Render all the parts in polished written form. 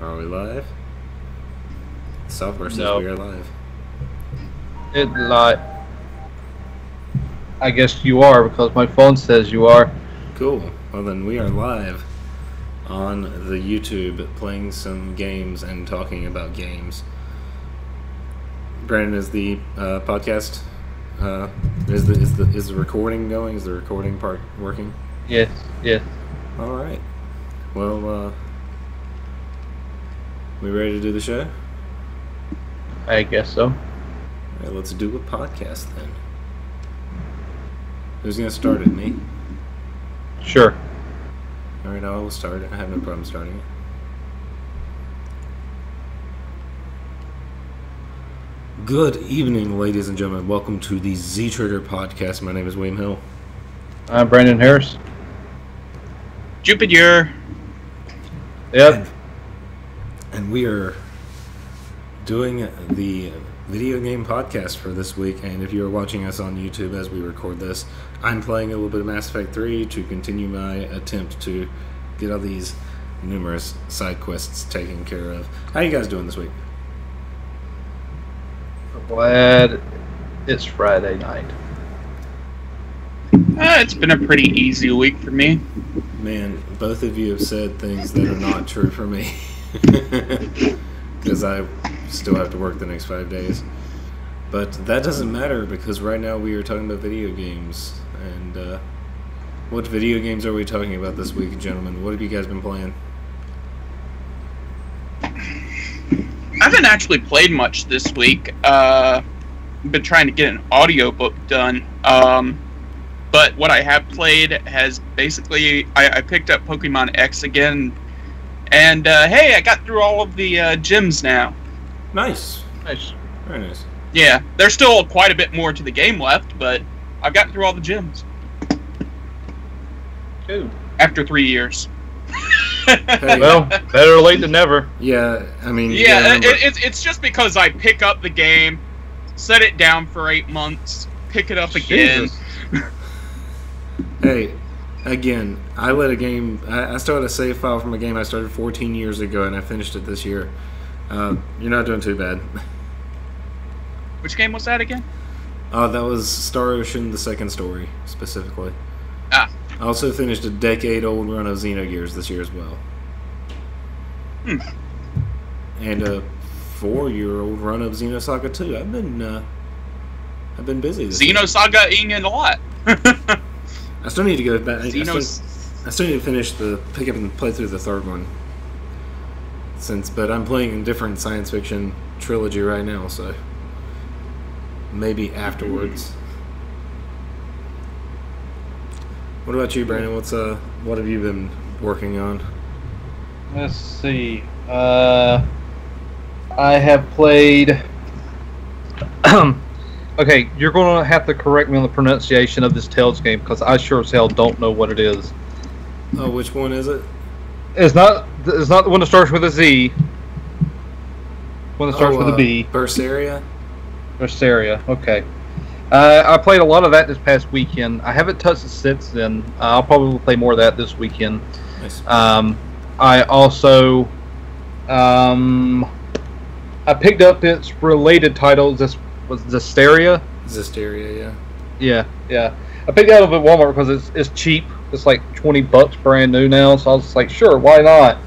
Are we live? Software says No. we are live. I guess you are because my phone says you are. Cool. Well, then we are live on the YouTube playing some games and talking about games. Brandon, is the podcast is the recording going? Is the recording part working? Yes. All right. Well, we ready to do the show? I guess so. All right, let's do a podcast then. Who's gonna start it? Me? Sure. All right, I will start it. I have no problem starting it. Good evening, ladies and gentlemen. Welcome to the Z Trigger podcast. My name is William Hill. I'm Brandon Harris. Jupiter. Yep. And we are doing the video game podcast for this week. And if you're watching us on YouTube as we record this, I'm playing a little bit of Mass Effect 3 to continue my attempt to get all these numerous side quests taken care of. How you guys doing this week? Glad it's Friday night. It's been a pretty easy week for me. Man, both of you have said things that are not true for me. Because I still have to work the next 5 days. But that doesn't matter because right now we are talking about video games. And what video games are we talking about this week, gentlemen? What have you guys been playing? I haven't actually played much this week. Been trying to get an audiobook done. But what I have played has basically... I picked up Pokemon X again. And, hey, I got through all of the gyms now. Nice. Nice. Very nice. Yeah, there's still quite a bit more to the game left, but I've gotten through all the gyms. Good. After 3 years. Hey, Well, better late than never. yeah, I mean... you Yeah, gotta remember- it's just because I pick up the game, set it down for 8 months, pick it up again. Jesus. Hey, again, I let a game... I started a save file from a game I started 14 years ago, and I finished it this year. You're not doing too bad. Which game was that again? That was Star Ocean, the second story, specifically. Ah. I also finished a decade-old run of Xenogears this year as well. And a 4-year-old run of Xenosaga 2. I've been busy this year. Xenosaga-ing and a lot. I still need to go back. I Xenos... still need to pick up and play through the third one. But I'm playing a different science fiction trilogy right now, so maybe afterwards. What about you, Brandon? What have you been working on? Let's see. I have played... Okay, you're going to have to correct me on the pronunciation of this Tales game because I sure as hell don't know what it is. Oh, which one is it? It's not the one that starts with a Z. One that starts with a B. Berseria? Berseria. Okay. I played a lot of that this past weekend. I haven't touched it since then. I'll probably play more of that this weekend. Nice. I also I picked up its related titles. This was Zestiria. Zestiria, yeah. Yeah. I picked it up at Walmart because it's cheap. It's like $20 brand new now. So I was like, sure, why not?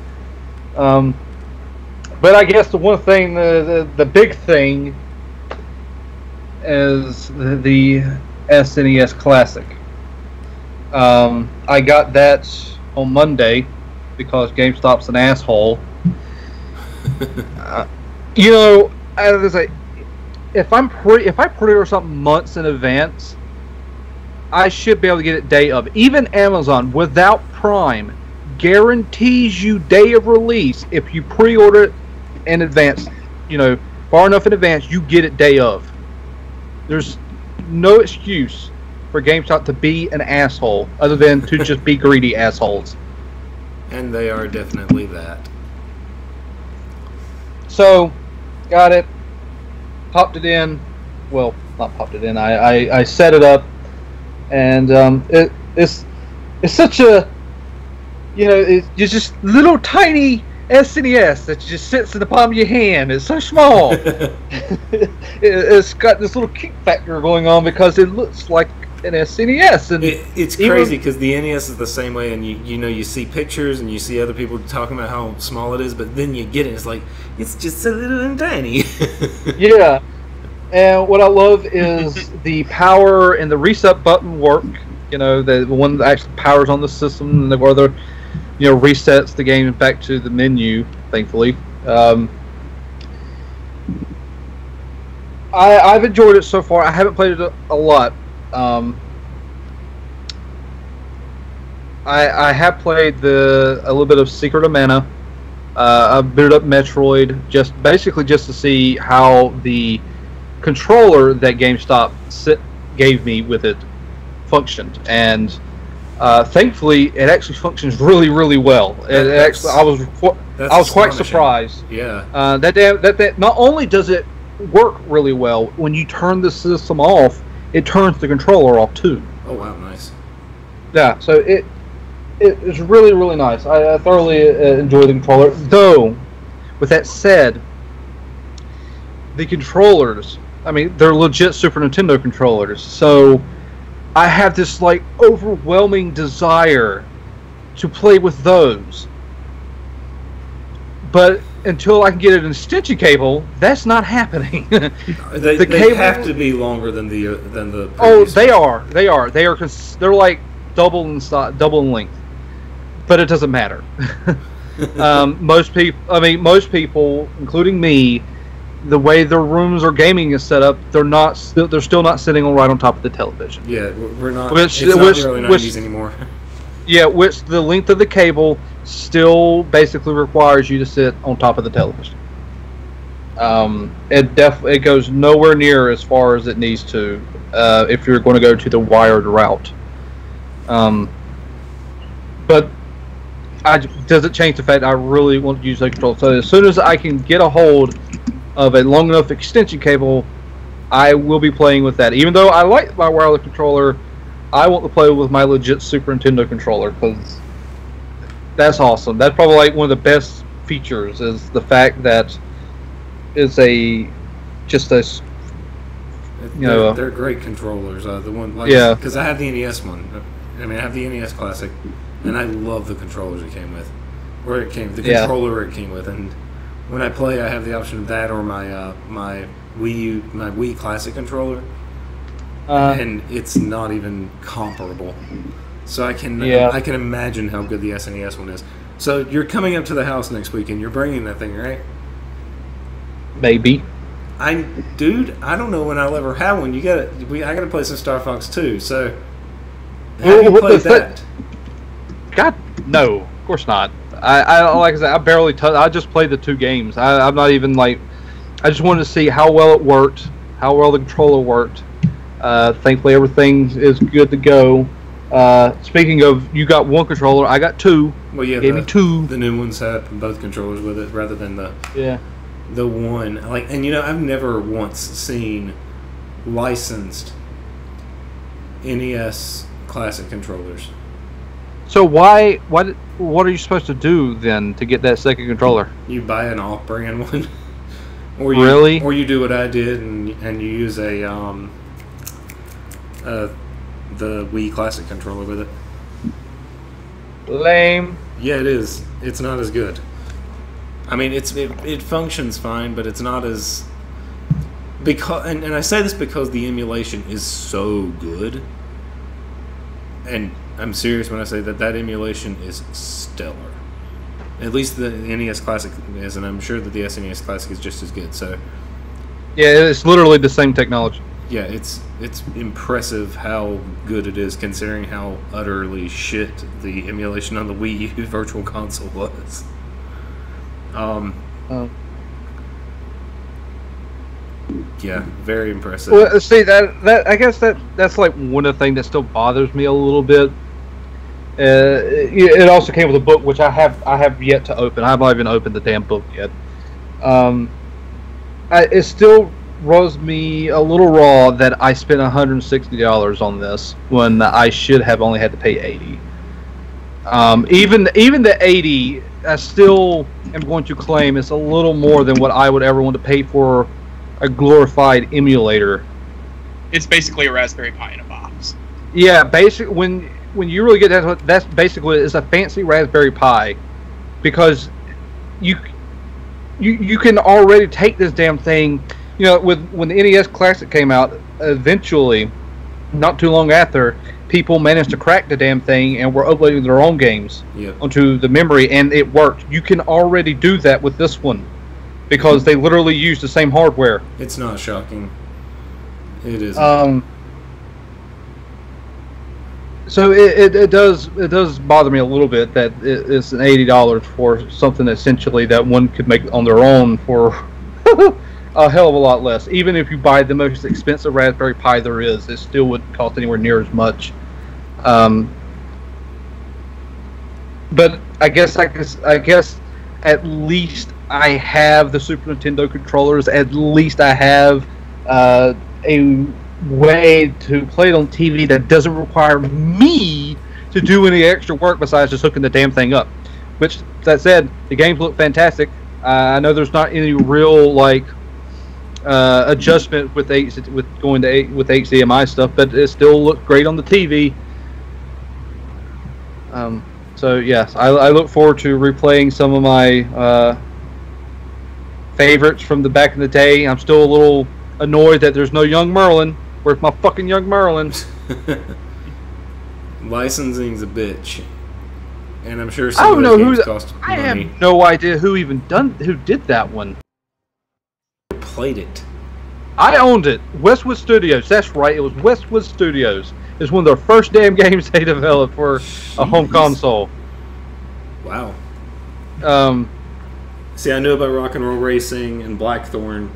But I guess the one thing, the big thing, is the SNES Classic. I got that on Monday because GameStop's an asshole. If I pre-order something months in advance, I should be able to get it day of. Even Amazon, without Prime, guarantees you day of release. If you pre-order it in advance, far enough in advance, you get it day of. There's no excuse for GameStop to be an asshole other than to just be greedy assholes. And they are definitely that. So, got it. Popped it in. Well, not popped it in. I set it up, and it's such a, it's just little tiny SNES that just sits in the palm of your hand. It's so small. It's got this little kick factor going on because it looks like an SNES, and it's crazy because the NES is the same way, and you see pictures and you see other people talking about how small it is, but then you get it, it's like it's just so little and tiny. Yeah, and what I love is the power and the reset button work. The one that actually powers on the system, and where the resets the game back to the menu. Thankfully, I've enjoyed it so far. I haven't played it a lot. I have played a little bit of Secret of Mana. I booted up Metroid just to see how the controller that GameStop gave me with it functioned, and thankfully it actually functions really, really well. I was quite surprised. Yeah. That not only does it work really well, when you turn the system off, it turns the controller off too. Oh wow, nice. Yeah, so it is really, really nice. I thoroughly enjoy the controller. Though, with that said, the controllers, they're legit Super Nintendo controllers. So I have this overwhelming desire to play with those. But until I can get an extension cable, that's not happening. They have to be longer than the. Oh, they are. They're like double in length, but it doesn't matter. Most people, including me, the way their rooms or gaming is set up, they're still not sitting right on top of the television. Yeah, we're not. It's not the early 90s anymore. Yeah, which the length of the cable still basically requires you to sit on top of the television. It goes nowhere near as far as it needs to if you're going to go to the wired route. But does it change the fact I really want to use the controller? So as soon as I can get a hold of a long enough extension cable, I will be playing with that. Even though I like my wireless controller, I want to play with my legit Super Nintendo controller because that's awesome. That's probably one of the best features is the fact that it's they're great controllers. The one because I have the NES one. I have the NES Classic, and I love the controllers it came with. Controller it came with, and when I play, I have the option of that or my Wii Classic controller. And it's not even comparable. So I can imagine how good the SNES one is. So you're coming up to the house next week and you're bringing that thing, right? Maybe. I don't know when I'll ever have one. I gotta play some Star Fox 2. So have you played that? God, no, of course not. I like I said, I barely touched. I just played the 2 games. I'm not even I just wanted to see how well it worked, how well the controller worked. Thankfully, everything is good to go. Speaking of, you got one controller, I got 2. Well, yeah, gave me 2. The new ones have both controllers with it, rather than the one. And I've never once seen licensed NES Classic controllers. So what are you supposed to do then to get that second controller? You buy an off-brand one, or you do what I did and you use the Wii Classic controller with it. Lame. Yeah, it is. It's not as good. It functions fine, but it's not as and I say this because the emulation is so good, and I'm serious when I say that emulation is stellar. At least the NES Classic is, and I'm sure that the SNES Classic is just as good. So yeah, it's literally the same technology. Yeah, it's impressive how good it is, considering how utterly shit the emulation on the Wii U Virtual Console was. Yeah, very impressive. Well, see that I guess that's one of the things that still bothers me a little bit. It also came with a book which I have yet to open. I haven't even opened the damn book yet. It still rubs me a little raw that I spent $160 on this when I should have only had to pay $80. Even the $80, I still am going to claim it's a little more than what I would ever want to pay for a glorified emulator. It's basically a Raspberry Pi in a box. Yeah, when you really get that, that's basically it's a fancy Raspberry Pi, because you can already take this damn thing. You know, when the NES Classic came out, eventually, not too long after, people managed to crack the damn thing and were uploading their own games onto the memory, and it worked. You can already do that with this one because they literally use the same hardware. It's not shocking. It is. So it does bother me a little bit that it's an $80 for something essentially that one could make on their own for a hell of a lot less. Even if you buy the most expensive Raspberry Pi there is, it still wouldn't cost anywhere near as much. But I guess at least I have the Super Nintendo controllers. At least I have a way to play it on TV that doesn't require me to do any extra work besides just hooking the damn thing up. Which, that said, the games look fantastic. I know there's not any real adjustment with HDMI stuff, but it still looks great on the TV. So yes, I look forward to replaying some of my favorites from the back in the day. I'm still a little annoyed that there's no Young Merlin. Where's my fucking Young Merlin? Licensing's a bitch, and I'm sure some of those games cost money. I have no idea who did that one. I played it. I owned it. Westwood Studios. That's right. It was Westwood Studios. It's one of the first damn games they developed for a home console. Wow. See, I knew about Rock and Roll Racing and Blackthorn.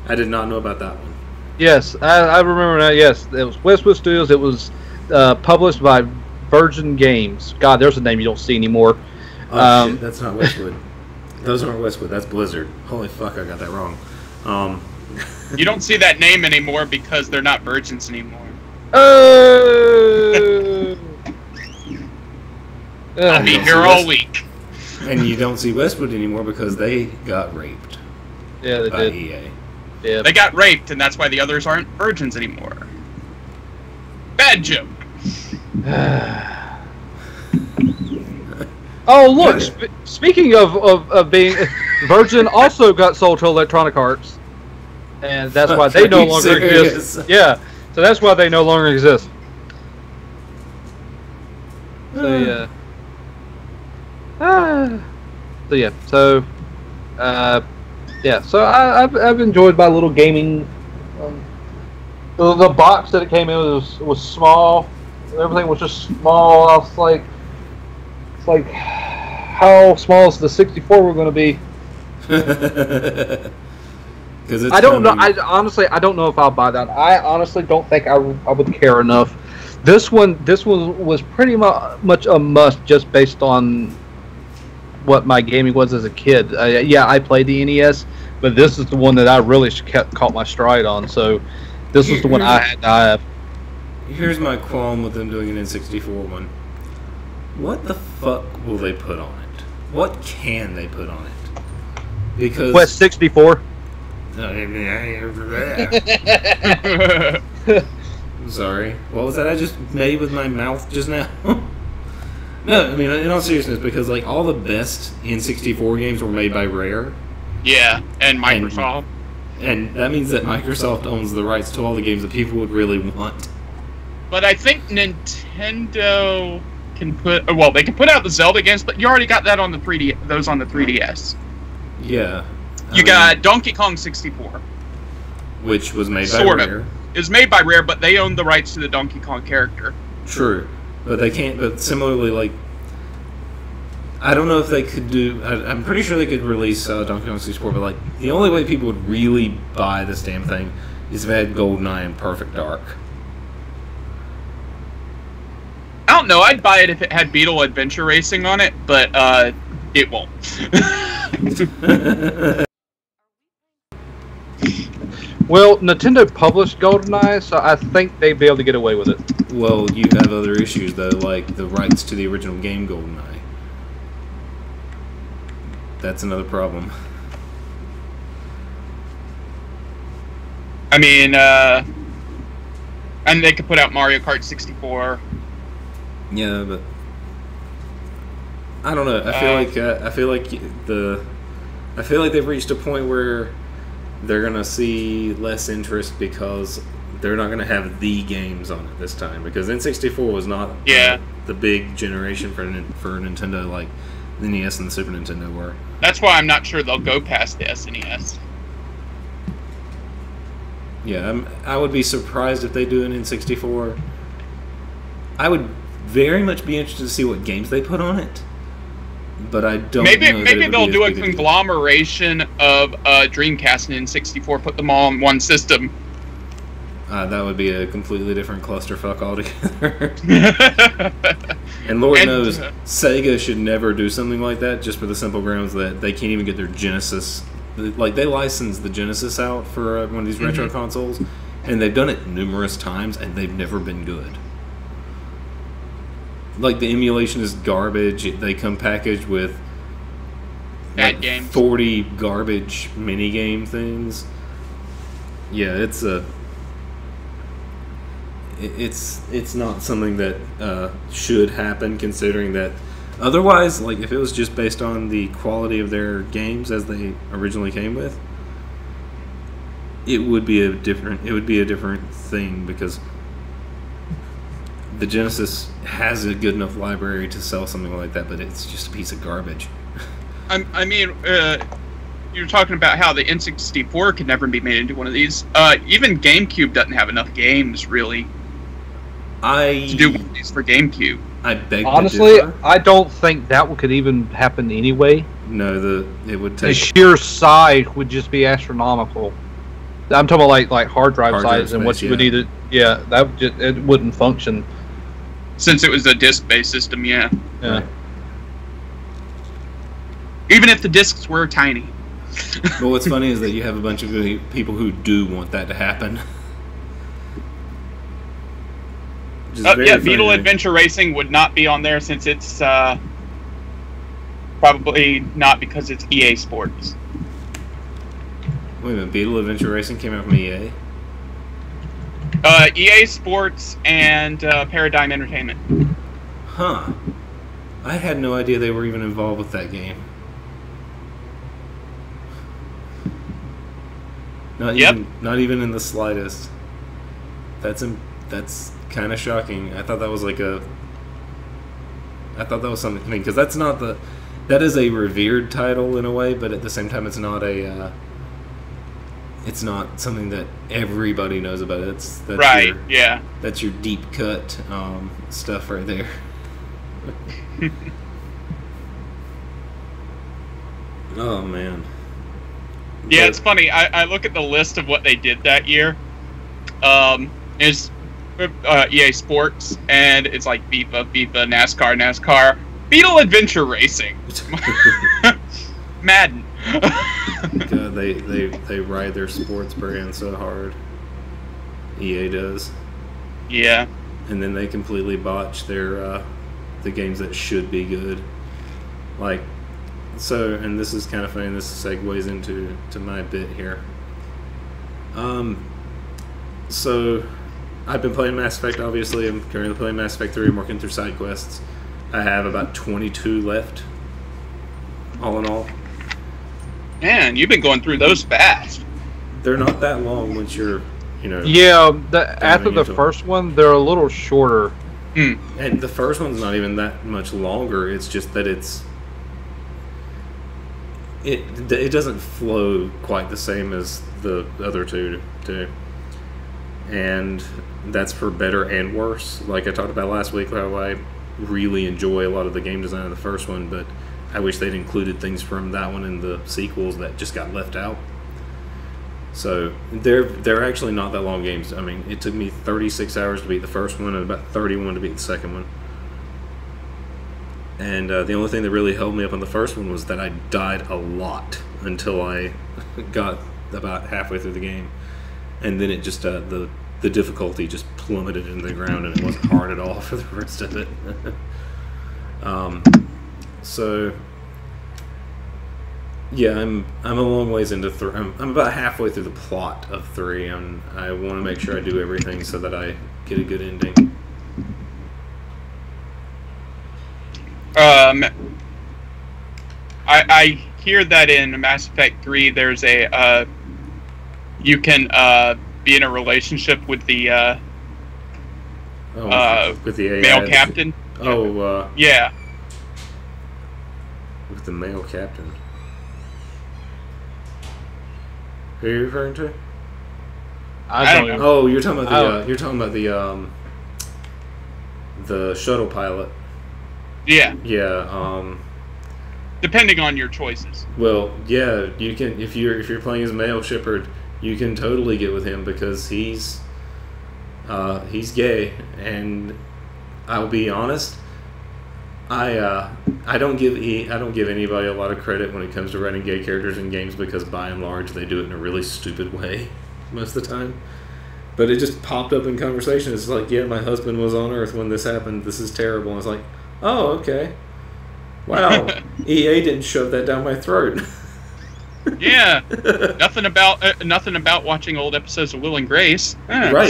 I did not know about that one. Yes, I remember that. Yes, it was Westwood Studios. It was published by Virgin Games. God, there's a name you don't see anymore. Oh, shit, that's not Westwood. Those aren't Westwood. That's Blizzard. Holy fuck, I got that wrong. You don't see that name anymore because they're not Virgins anymore. I'll be here all week. And you don't see Westwood anymore because they got raped. Yeah, they by did. EA. Yeah. They got raped, and that's why the others aren't virgins anymore. Bad joke. Oh, look! Speaking of being Virgin, also got sold to Electronic Arts, and that's why they no longer exist. Yeah, so that's why they no longer exist. So yeah. So I've enjoyed my little gaming. The box that it came in was small. Everything was just small. I was like, it's like, how small is the 64 we're going to be? Because I don't know. I honestly don't know if I'll buy that. I honestly don't think I would care enough. This one was pretty much a must just based on what my gaming was as a kid. Yeah, I played the NES, but this is the one that I really caught my stride on. So this was the one I had to have. Here's my qualm with them doing an N64 one. What the fuck will they put on it? What can they put on it? Because West 64. Sorry. What was that I just made with my mouth just now? No, I mean, in all seriousness, because like all the best N64 games were made by Rare. Yeah, and Microsoft. And that means that Microsoft owns the rights to all the games that people would really want. But I think Nintendo can put... Well, they can put out the Zelda games, but you already got that on the 3D. Those on the 3DS. Yeah. You got Donkey Kong 64. Which was made by Rare. It was made by Rare, but they own the rights to the Donkey Kong character. True. But they can't... But similarly, like... I don't know if they could do... I'm pretty sure they could release Donkey Kong 64, but like the only way people would really buy this damn thing is if they had GoldenEye and Perfect Dark. I don't know. I'd buy it if it had Beetle Adventure Racing on it, but it won't. Well, Nintendo published GoldenEye, so I think they'd be able to get away with it. Well, you have other issues, though, like the rights to the original game GoldenEye. that's another problem. I mean, and they could put out Mario Kart 64. Yeah, but I don't know. I feel like they've reached a point where they're gonna see less interest because they're not gonna have the games on it this time, because N64 was not the big generation for Nintendo like the NES and the Super Nintendo were. That's why I'm not sure they'll go past the SNES. Yeah, I would be surprised if they do an N64. I would very much be interested to see what games they put on it, but I don't know. Maybe they'll do a conglomeration of Dreamcast and N64, put them all in one system. That would be a completely different clusterfuck altogether. And Lord knows, Sega should never do something like that, just for the simple grounds that they can't even get their Genesis. Like, they licensed the Genesis out for one of these retro consoles, and they've done it numerous times, and they've never been good. Like, the emulation is garbage. They come packaged with bad games. 40 garbage minigame things. Yeah, it's not something that should happen, considering that otherwise, like, if it was just based on the quality of their games as they originally came with, it would be a different thing, because the Genesis has a good enough library to sell something like that, but it's just a piece of garbage. I mean, you're talking about how the N64 could never be made into one of these. Even GameCube doesn't have enough games, really, to do one of these for GameCube. I beg Honestly, to differ. I don't think that could even happen anyway. No, it would take... The sheer size would just be astronomical. I'm talking about like hard drive size and what you would need to... Yeah, that would just, it wouldn't function. Since it was a disc-based system, yeah. Yeah. Even if the discs were tiny. Well, what's funny is that you have a bunch of people who do want that to happen. Beetle Adventure Racing would not be on there, since it's probably not because it's EA Sports. Wait a minute, Beetle Adventure Racing came out from EA? EA Sports and Paradigm Entertainment. Huh. I had no idea they were even involved with that game. Not even in the slightest. That's kind of shocking. I thought that was something, because that is a revered title in a way, but at the same time it's not something that everybody knows about. That's your deep cut stuff right there. Oh man. Yeah, it's funny. I look at the list of what they did that year. It's EA Sports, and it's like FIFA, NASCAR, Beetle Adventure Racing, Madden. God, they ride their sports brand so hard. EA does. Yeah. And then they completely botch their the games that should be good. Like, so, and this is kind of funny. This segues into my bit here. So I've been playing Mass Effect. Obviously, I'm currently playing Mass Effect 3. I'm working through side quests. I have about 22 left, all in all. Man, you've been going through those fast. They're not that long once you're, Yeah, after the first one, they're a little shorter. And the first one's not even that much longer. It's just that it doesn't flow quite the same as the other two do. And that's for better and worse. Like I talked about last week, how I really enjoy a lot of the game design of the first one, but I wish they'd included things from that one in the sequels that just got left out. So they're actually not that long games. I mean, it took me 36 hours to beat the first one and about 31 to beat the second one. And the only thing that really held me up on the first one was that I died a lot until I got about halfway through the game. And then it just, the difficulty just plummeted into the ground, and it wasn't hard at all for the rest of it. Yeah, I'm a long ways into 3. I'm about halfway through the plot of 3, and I want to make sure I do everything so that I get a good ending. I hear that in Mass Effect 3 there's a you can be in a relationship with the with the AI, male captain. Yeah. With the male captain. Who are you referring to? I don't know. Oh, you're talking about the shuttle pilot. Yeah. Yeah. Depending on your choices. Well, yeah, you can if you're playing as male Shepard, you can totally get with him because he's gay, and I'll be honest, I don't give anybody a lot of credit when it comes to writing gay characters in games because by and large they do it in a really stupid way most of the time. But it just popped up in conversation. It's like, yeah, my husband was on Earth when this happened. This is terrible. And I was like, oh, okay. Wow, EA didn't shove that down my throat. Yeah, nothing about watching old episodes of Will and Grace. Right.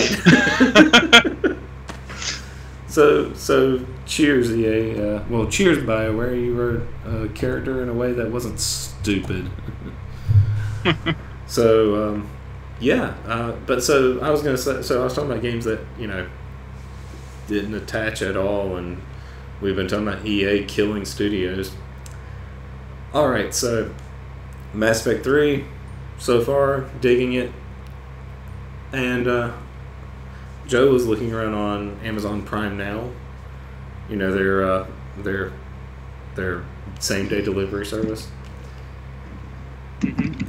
So cheers, EA. Well, cheers, BioWare. You wrote a character in a way that wasn't stupid. So, but so I was gonna say. So I was talking about games that didn't attach at all, and we've been talking about EA killing studios. All right, so Mass Effect 3, so far, digging it. And Joe was looking around on Amazon Prime now. Their same-day delivery service.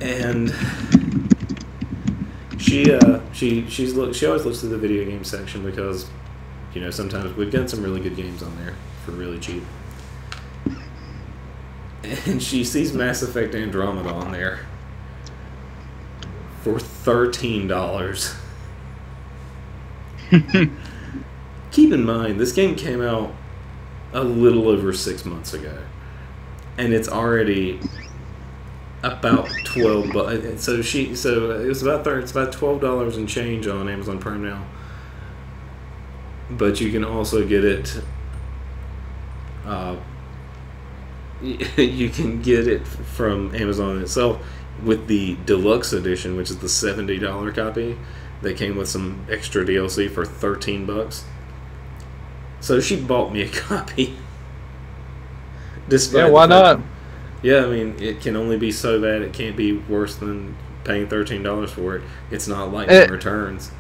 And she always looks at the video game section because sometimes we've got some really good games on there for really cheap. And she sees Mass Effect Andromeda on there for $13. Keep in mind, this game came out a little over 6 months ago, and it's already about $12. So it's about $12 and change on Amazon Prime now. But you can also get it. You can get it from Amazon itself with the deluxe edition, which is the $70 copy that came with some extra DLC for $13. So she bought me a copy. Yeah, why not? Yeah, I mean, it can only be so bad. It can't be worse than paying $13 for it. It's not like returns.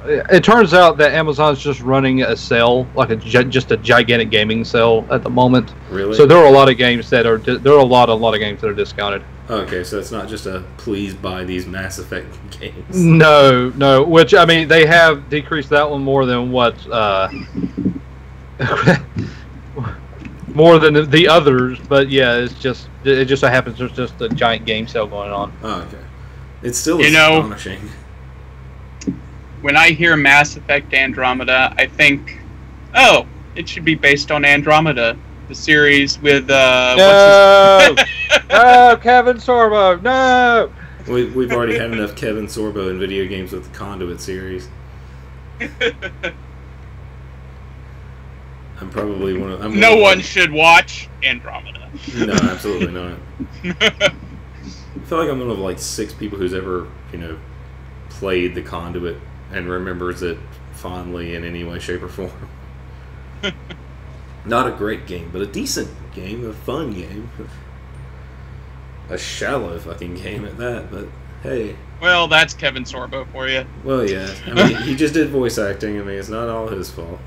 It turns out that Amazon's just running a sale, like just a gigantic gaming sale at the moment. Really? So there are a lot of games that are a lot of games that are discounted. Okay, so it's not just a please buy these Mass Effect games. No. Which I mean, they have decreased that one more than what more than the others. But yeah, it just so happens there's just a giant game sale going on. Oh, okay. It's still astonishing. When I hear Mass Effect Andromeda, I think, oh, it should be based on Andromeda, the series with no, Kevin Sorbo, no. We've already had enough Kevin Sorbo in video games with the Conduit series. I'm probably one of. No one should watch Andromeda. No, absolutely not. I feel like I'm one of like 6 people who's ever played the Conduit and remembers it fondly in any way, shape, or form. Not a great game, but a decent game, a fun game. A shallow fucking game at that, but hey. Well, that's Kevin Sorbo for you. Well, yeah. I mean, he just did voice acting. I mean, it's not all his fault.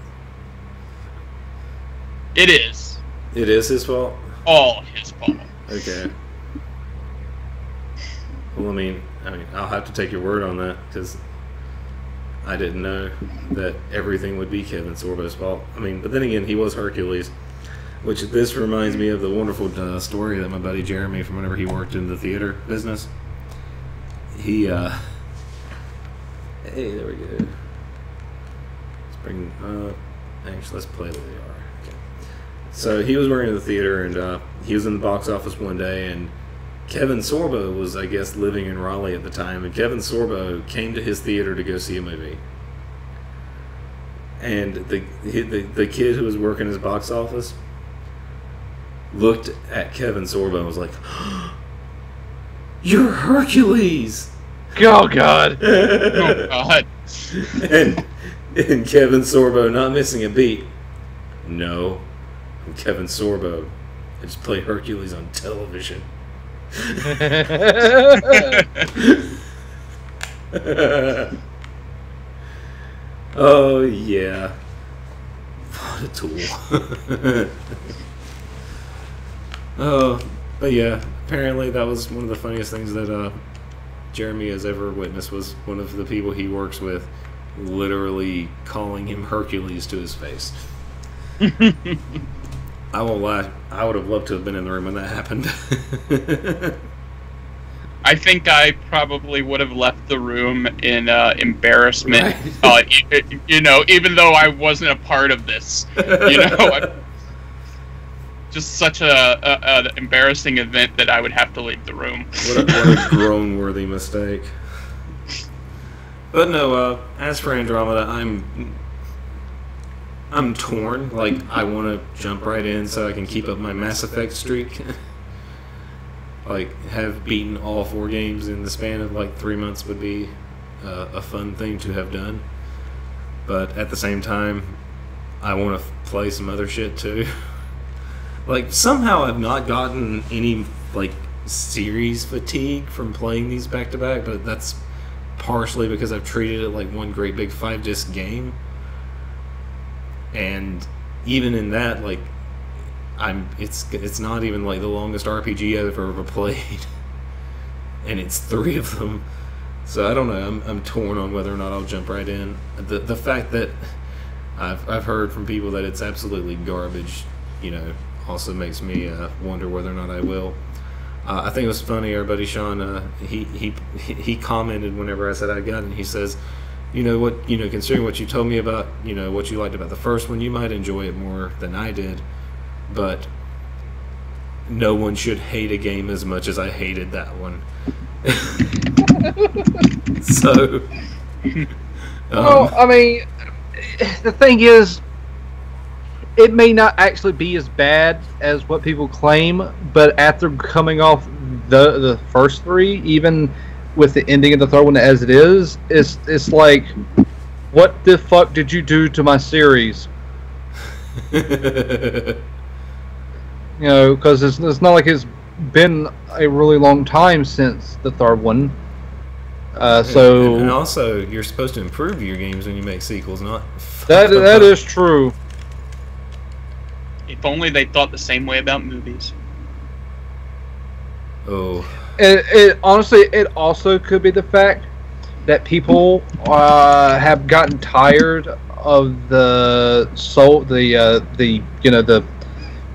It is. It is his fault? All his fault. Okay. Well, I mean, I'll have to take your word on that, because I didn't know that everything would be Kevin Sorbo's fault. I mean, but then again, he was Hercules, which this reminds me of the wonderful story that my buddy Jeremy, from whenever he worked in the theater business, he, hey, there we go. Let's bring, actually, let's play where they are. Okay. So he was working in the theater, and he was in the box office one day, and Kevin Sorbo was, I guess, living in Raleigh at the time, and Kevin Sorbo came to his theater to go see a movie. And the kid who was working his box office looked at Kevin Sorbo and was like, "You're Hercules!" Oh God! Oh God! and Kevin Sorbo, not missing a beat. No, I'm Kevin Sorbo. I just play Hercules on television. Oh yeah, what a tool. Oh, but yeah, apparently that was one of the funniest things that Jeremy has ever witnessed, was one of the people he works with literally calling him Hercules to his face. I won't lie, I would have loved to have been in the room when that happened. I think I probably would have left the room in embarrassment. Right. Even though I wasn't a part of this, just such an embarrassing event that I would have to leave the room. What a groan-worthy mistake. But no, as for Andromeda, I'm torn. Like, I want to jump right in so I can keep up my Mass Effect streak. Like, have beaten all 4 games in the span of like 3 months would be a fun thing to have done. But at the same time, I want to play some other shit too. Like, somehow I've not gotten any like series fatigue from playing these back to back, but that's partially because I've treated it like one great big 5-disc game. And even in that, like, it's not even like the longest RPG I've ever played, and it's 3 of them. So I don't know. I'm torn on whether or not I'll jump right in. The fact that I've heard from people that it's absolutely garbage, also makes me wonder whether or not I will. I think it was funny. Our buddy Sean, he commented whenever I said I got it. And he says, considering what you told me about, what you liked about the first one, you might enjoy it more than I did. But no one should hate a game as much as I hated that one. So, well, I mean, the thing is, it may not actually be as bad as what people claim, but after coming off the first 3, even with the ending of the third one as it is, it's like, what the fuck did you do to my series? Because it's not like it's been a really long time since the third one. And also, you're supposed to improve your games when you make sequels, not that is true. If only they thought the same way about movies. Oh. It honestly, it also could be the fact that people have gotten tired of the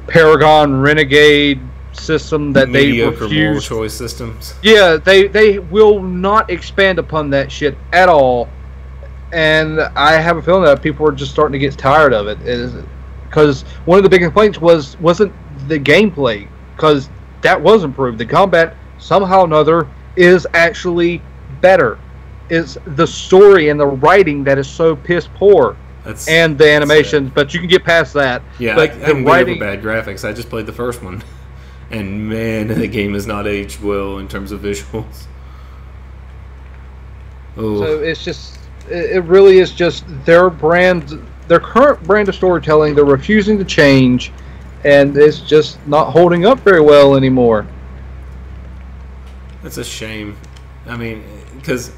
Paragon Renegade system that mediocre they refuse. Moral choice systems. Yeah, they will not expand upon that shit at all, and I have a feeling that people are just starting to get tired of it. Because one of the big complaints wasn't the gameplay, because that was improved. The combat somehow or another is actually better. It's the story and the writing that is so piss poor. And the animations, but you can get past that. Yeah, but I can get over bad graphics. I just played the first one, and man, the game has not aged well in terms of visuals. Oh. So it's just, it really is just their current brand of storytelling. They're refusing to change, and it's just not holding up very well anymore. That's a shame. I mean, because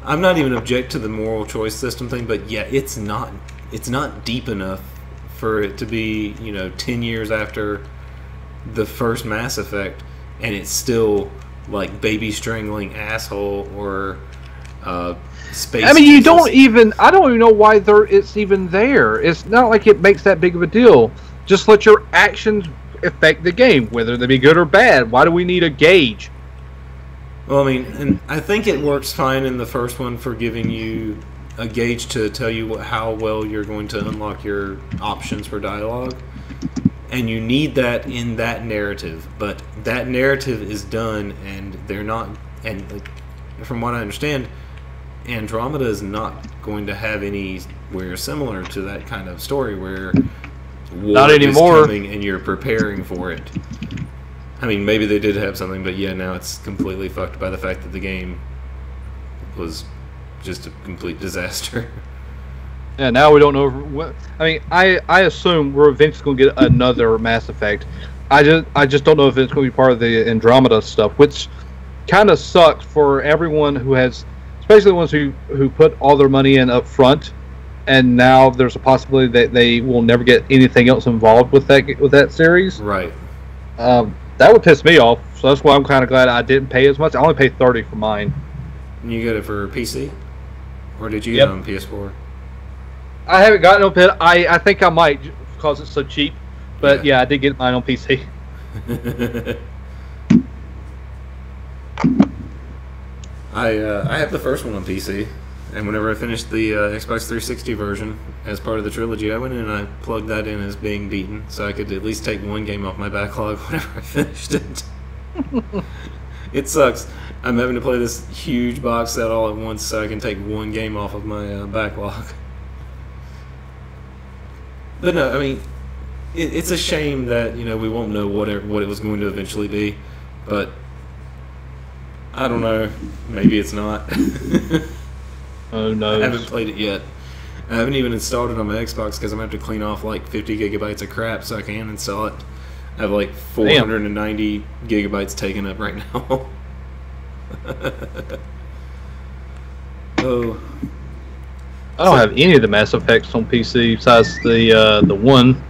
I'm not even object to the moral choice system thing, but yeah, it's not deep enough for it to be, 10 years after the first Mass Effect, and it's still like baby strangling asshole or space. I mean, I don't even know why it's even there. It's not like it makes that big of a deal. Just let your actions affect the game, whether they be good or bad. Why do we need a gauge? Well, I mean, and I think it works fine in the first one for giving you a gauge to tell you how well you're going to unlock your options for dialogue. And you need that in that narrative, but that narrative is done, and they're not. And from what I understand, Andromeda is not going to have anywhere similar to that kind of story where war not anymore. is coming and you're preparing for it. I mean, maybe they did have something, but yeah, now it's completely fucked by the fact that the game was just a complete disaster. Yeah, now we don't know what. I mean, I assume we're eventually going to get another Mass Effect. I just don't know if it's going to be part of the Andromeda stuff, which kind of sucks for everyone who has, especially the ones who put all their money in up front, and now there's a possibility that they will never get anything else involved with that series. Right. That would piss me off. So that's why I'm kind of glad I didn't pay as much. I only paid $30 for mine. And you got it for PC, or did you get it on PS4? I haven't gotten it on. I think I might because it's so cheap. But yeah, I did get mine on PC. I have the first one on PC, and whenever I finished the Xbox 360 version as part of the trilogy, I went in and I plugged that in as being beaten, so I could at least take one game off my backlog whenever I finished it. It sucks. I'm having to play this huge box set all at once so I can take one game off of my backlog. But no, I mean, it's a shame that we won't know what it was going to eventually be, but I don't know. Maybe it's not. Oh no! I haven't played it yet. I haven't even installed it on my Xbox because I'm going to have to clean off like 50 gigabytes of crap so I can install it. I have like 490 gigabytes taken up right now. Oh. I don't have any of the Mass Effects on PC besides the one.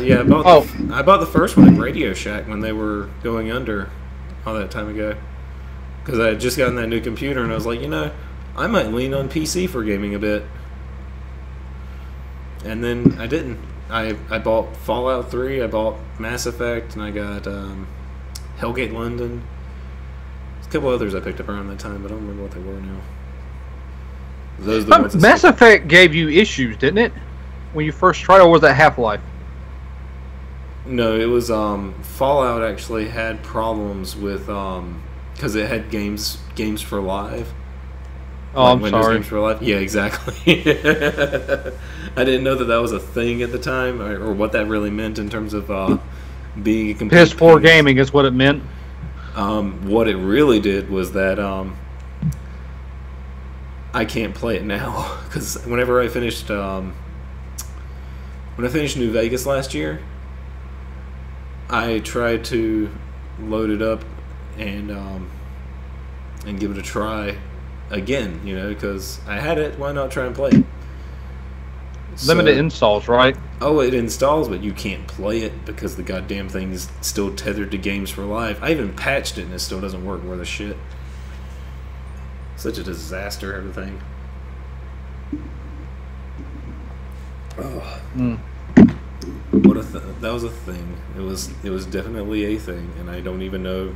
Yeah, I bought the first one at Radio Shack when they were going under all that time ago. Because I had just gotten that new computer and I was like, I might lean on PC for gaming a bit. And then I didn't. I bought Fallout 3, I bought Mass Effect, and I got Hellgate London. There's a couple others I picked up around that time, but I don't remember what they were now. Those are the ones Mass Effect gave you issues, didn't it? When you first tried, or was that Half-Life? No, it was Fallout actually had problems with because it had games for live. Oh, like I'm Windows sorry. Games for Live. Yeah, exactly. I didn't know that was a thing at the time, or what that really meant in terms of being a complete PS4 gaming is what it meant. What it really did was that I can't play it now because whenever I finished New Vegas last year, I tried to load it up and give it a try again, because I had it. Why not try and play it? Limited installs, right? Oh, it installs, but you can't play it because the goddamn thing is still tethered to Games for Live. I even patched it and it still doesn't work worth a shit. Such a disaster, everything. Oh. That was a thing. It was definitely a thing, and I don't even know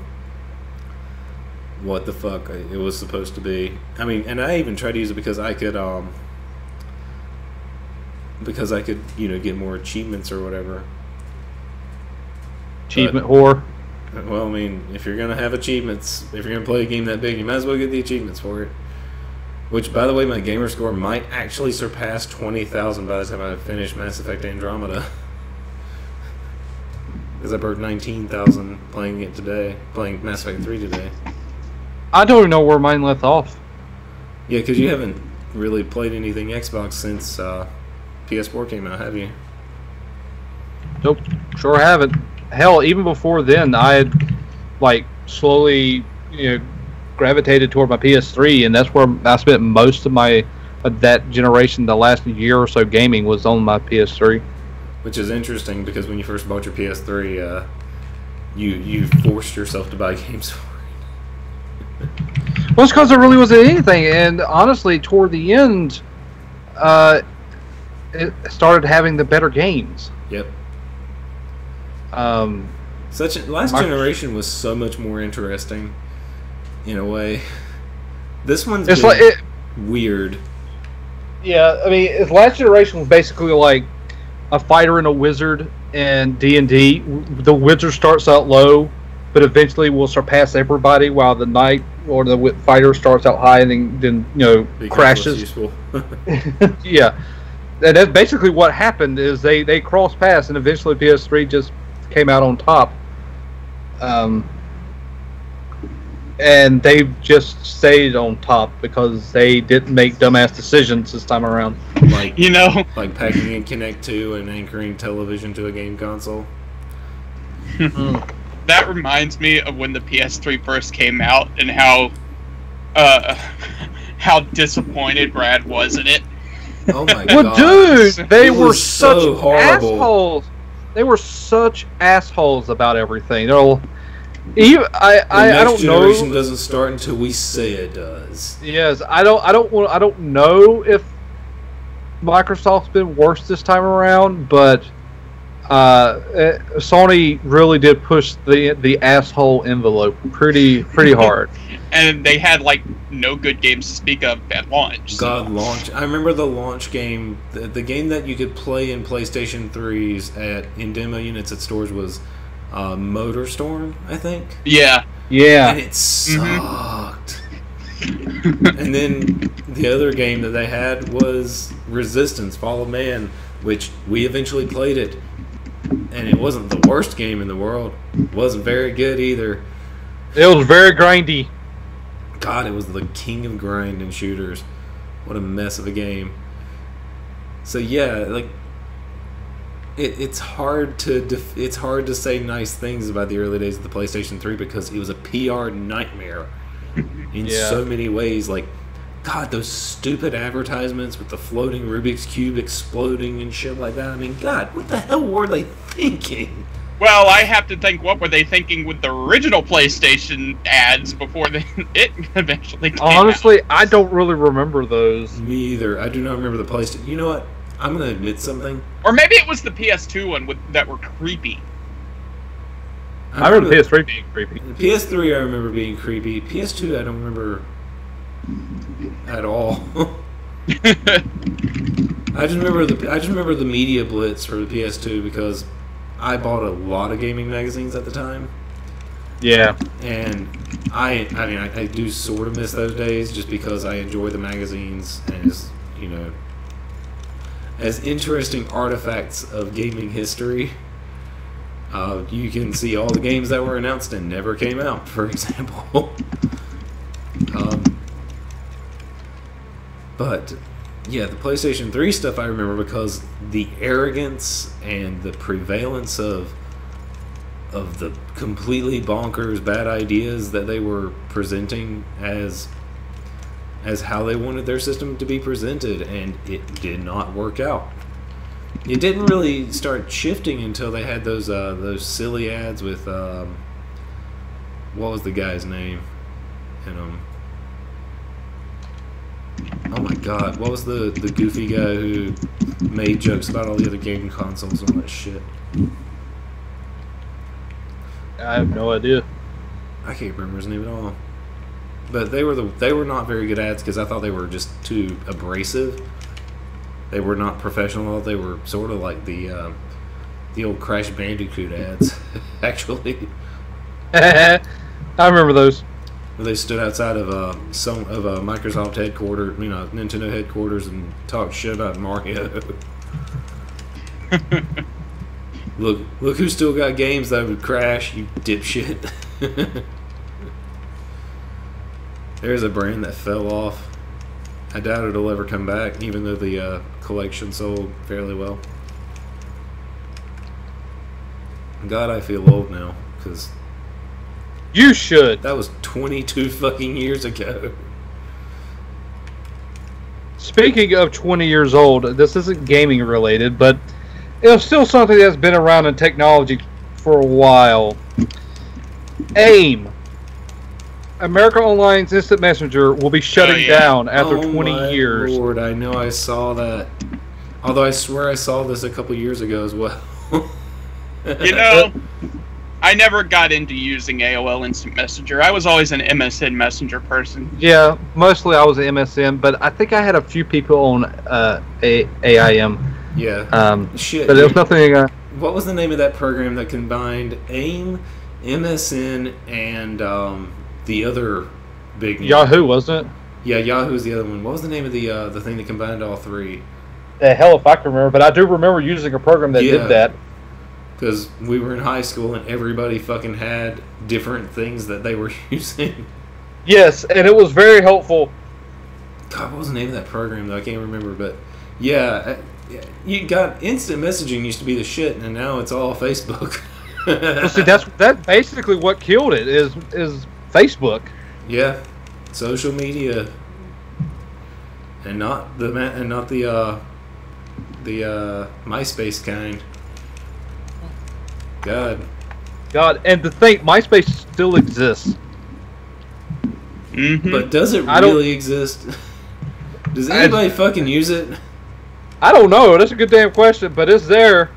what the fuck it was supposed to be. I mean, and I even tried to use it because I could get more achievements or whatever. Achievement whore. Well, I mean, if you're gonna have achievements, if you're gonna play a game that big, you might as well get the achievements for it. Which, by the way, my gamer score might actually surpass 20,000 by the time I finish Mass Effect Andromeda. Because I broke 19,000 playing Mass Effect 3 today. I don't even know where mine left off. Yeah, because you haven't really played anything Xbox since PS4 came out, have you? Nope, sure haven't. Hell, even before then, I had slowly, gravitated toward my PS3, and that's where I spent most of that generation. The last year or so, gaming was on my PS3. Which is interesting because when you first bought your PS3, you forced yourself to buy games for it. Well, it's because there really wasn't anything, and honestly, toward the end, it started having the better games. Yep. Last generation was so much more interesting, in a way. This one's weird. Yeah, I mean, last generation was basically like a fighter and a wizard in D&D. The wizard starts out low, but eventually will surpass everybody, while the knight or the fighter starts out high and then crashes. Yeah, and that's basically what happened. Is they crossed paths, and eventually PS3 just came out on top. And they've just stayed on top because they didn't make dumbass decisions this time around. Like packing in Kinect 2 and anchoring television to a game console. That reminds me of when the PS3 first came out and how disappointed Brad was in it. Oh my god! Well, dude, they were such so horrible. assholes. They were such assholes about everything. I don't know. Generation doesn't start until we say it does. Yes, I don't know if Microsoft's been worse this time around, but Sony really did push the asshole envelope pretty hard. And they had no good games to speak of at launch. Launch! I remember the launch game, the game that you could play in PlayStation 3s in demo units at stores was MotorStorm, I think. Yeah. And it sucked. And then the other game that they had was Resistance: Fall of Man, which we eventually played it. And it wasn't the worst game in the world. It wasn't very good either. It was very grindy. God, it was the king of grind and shooters. What a mess of a game. So yeah, it's hard to say nice things about the early days of the PlayStation 3 because it was a PR nightmare in so many ways. God, those stupid advertisements with the floating Rubik's Cube exploding and shit like that. I mean, God, what the hell were they thinking? Well, I have to think, what were they thinking with the original PlayStation ads before it eventually came Honestly, out? I don't really remember those. Me either. I do not remember the PlayStation. You know what? I'm going to admit something. Or maybe it was the PS2 one that were creepy. I remember the PS3 being creepy. PS3 I remember being creepy. PS2 I don't remember at all. I just remember the media blitz for the PS2 because I bought a lot of gaming magazines at the time. Yeah. And I do sort of miss those days just because I enjoy the magazines as, as interesting artifacts of gaming history. You can see all the games that were announced and never came out, for example. But yeah, the PlayStation 3 stuff I remember because the arrogance and the prevalence of the completely bonkers bad ideas that they were presenting as how they wanted their system to be presented, and it did not work out. It didn't really start shifting until they had those silly ads with what was the guy's name? And oh my god, what was the goofy guy who made jokes about all the other gaming consoles and all that shit? I have no idea. I can't remember his name at all. But they were not very good ads because I thought they were just too abrasive. They were not professional. They were sort of like the old Crash Bandicoot ads, actually. I remember those. They stood outside of Microsoft headquarters, Nintendo headquarters, and talked shit about Mario. Look who still got games that would crash, you dipshit. There's a brand that fell off. I doubt it'll ever come back, even though the collection sold fairly well. God, I feel old now, because you should. That was 22 fucking years ago. Speaking of 20 years old, this isn't gaming related, but it's still something that's been around in technology for a while. AIM. America Online's Instant Messenger will be shutting down after 20 years. Lord, I know I saw that. Although I swear I saw this a couple years ago as well. I never got into using AOL Instant Messenger. I was always an MSN Messenger person. Yeah, mostly I was an MSN, but I think I had a few people on AIM. Yeah. Shit. But there was nothing. What was the name of that program that combined AIM, MSN, and the other big one? Yahoo, wasn't it? Yeah, Yahoo's the other one. What was the name of the thing that combined all three? The hell if I can remember, but I do remember using a program that did that. Because we were in high school and everybody fucking had different things that they were using. Yes, and it was very helpful. God, what was the name of that program though? I can't remember, but yeah, you got instant messaging used to be the shit, and now it's all Facebook. Well, see, that's basically what killed it is Facebook. Yeah, social media, and not the MySpace kind. God, and to think MySpace still exists. Mm-hmm. But does it really exist? Does anybody fucking use it? I don't know. That's a good damn question, but it's there.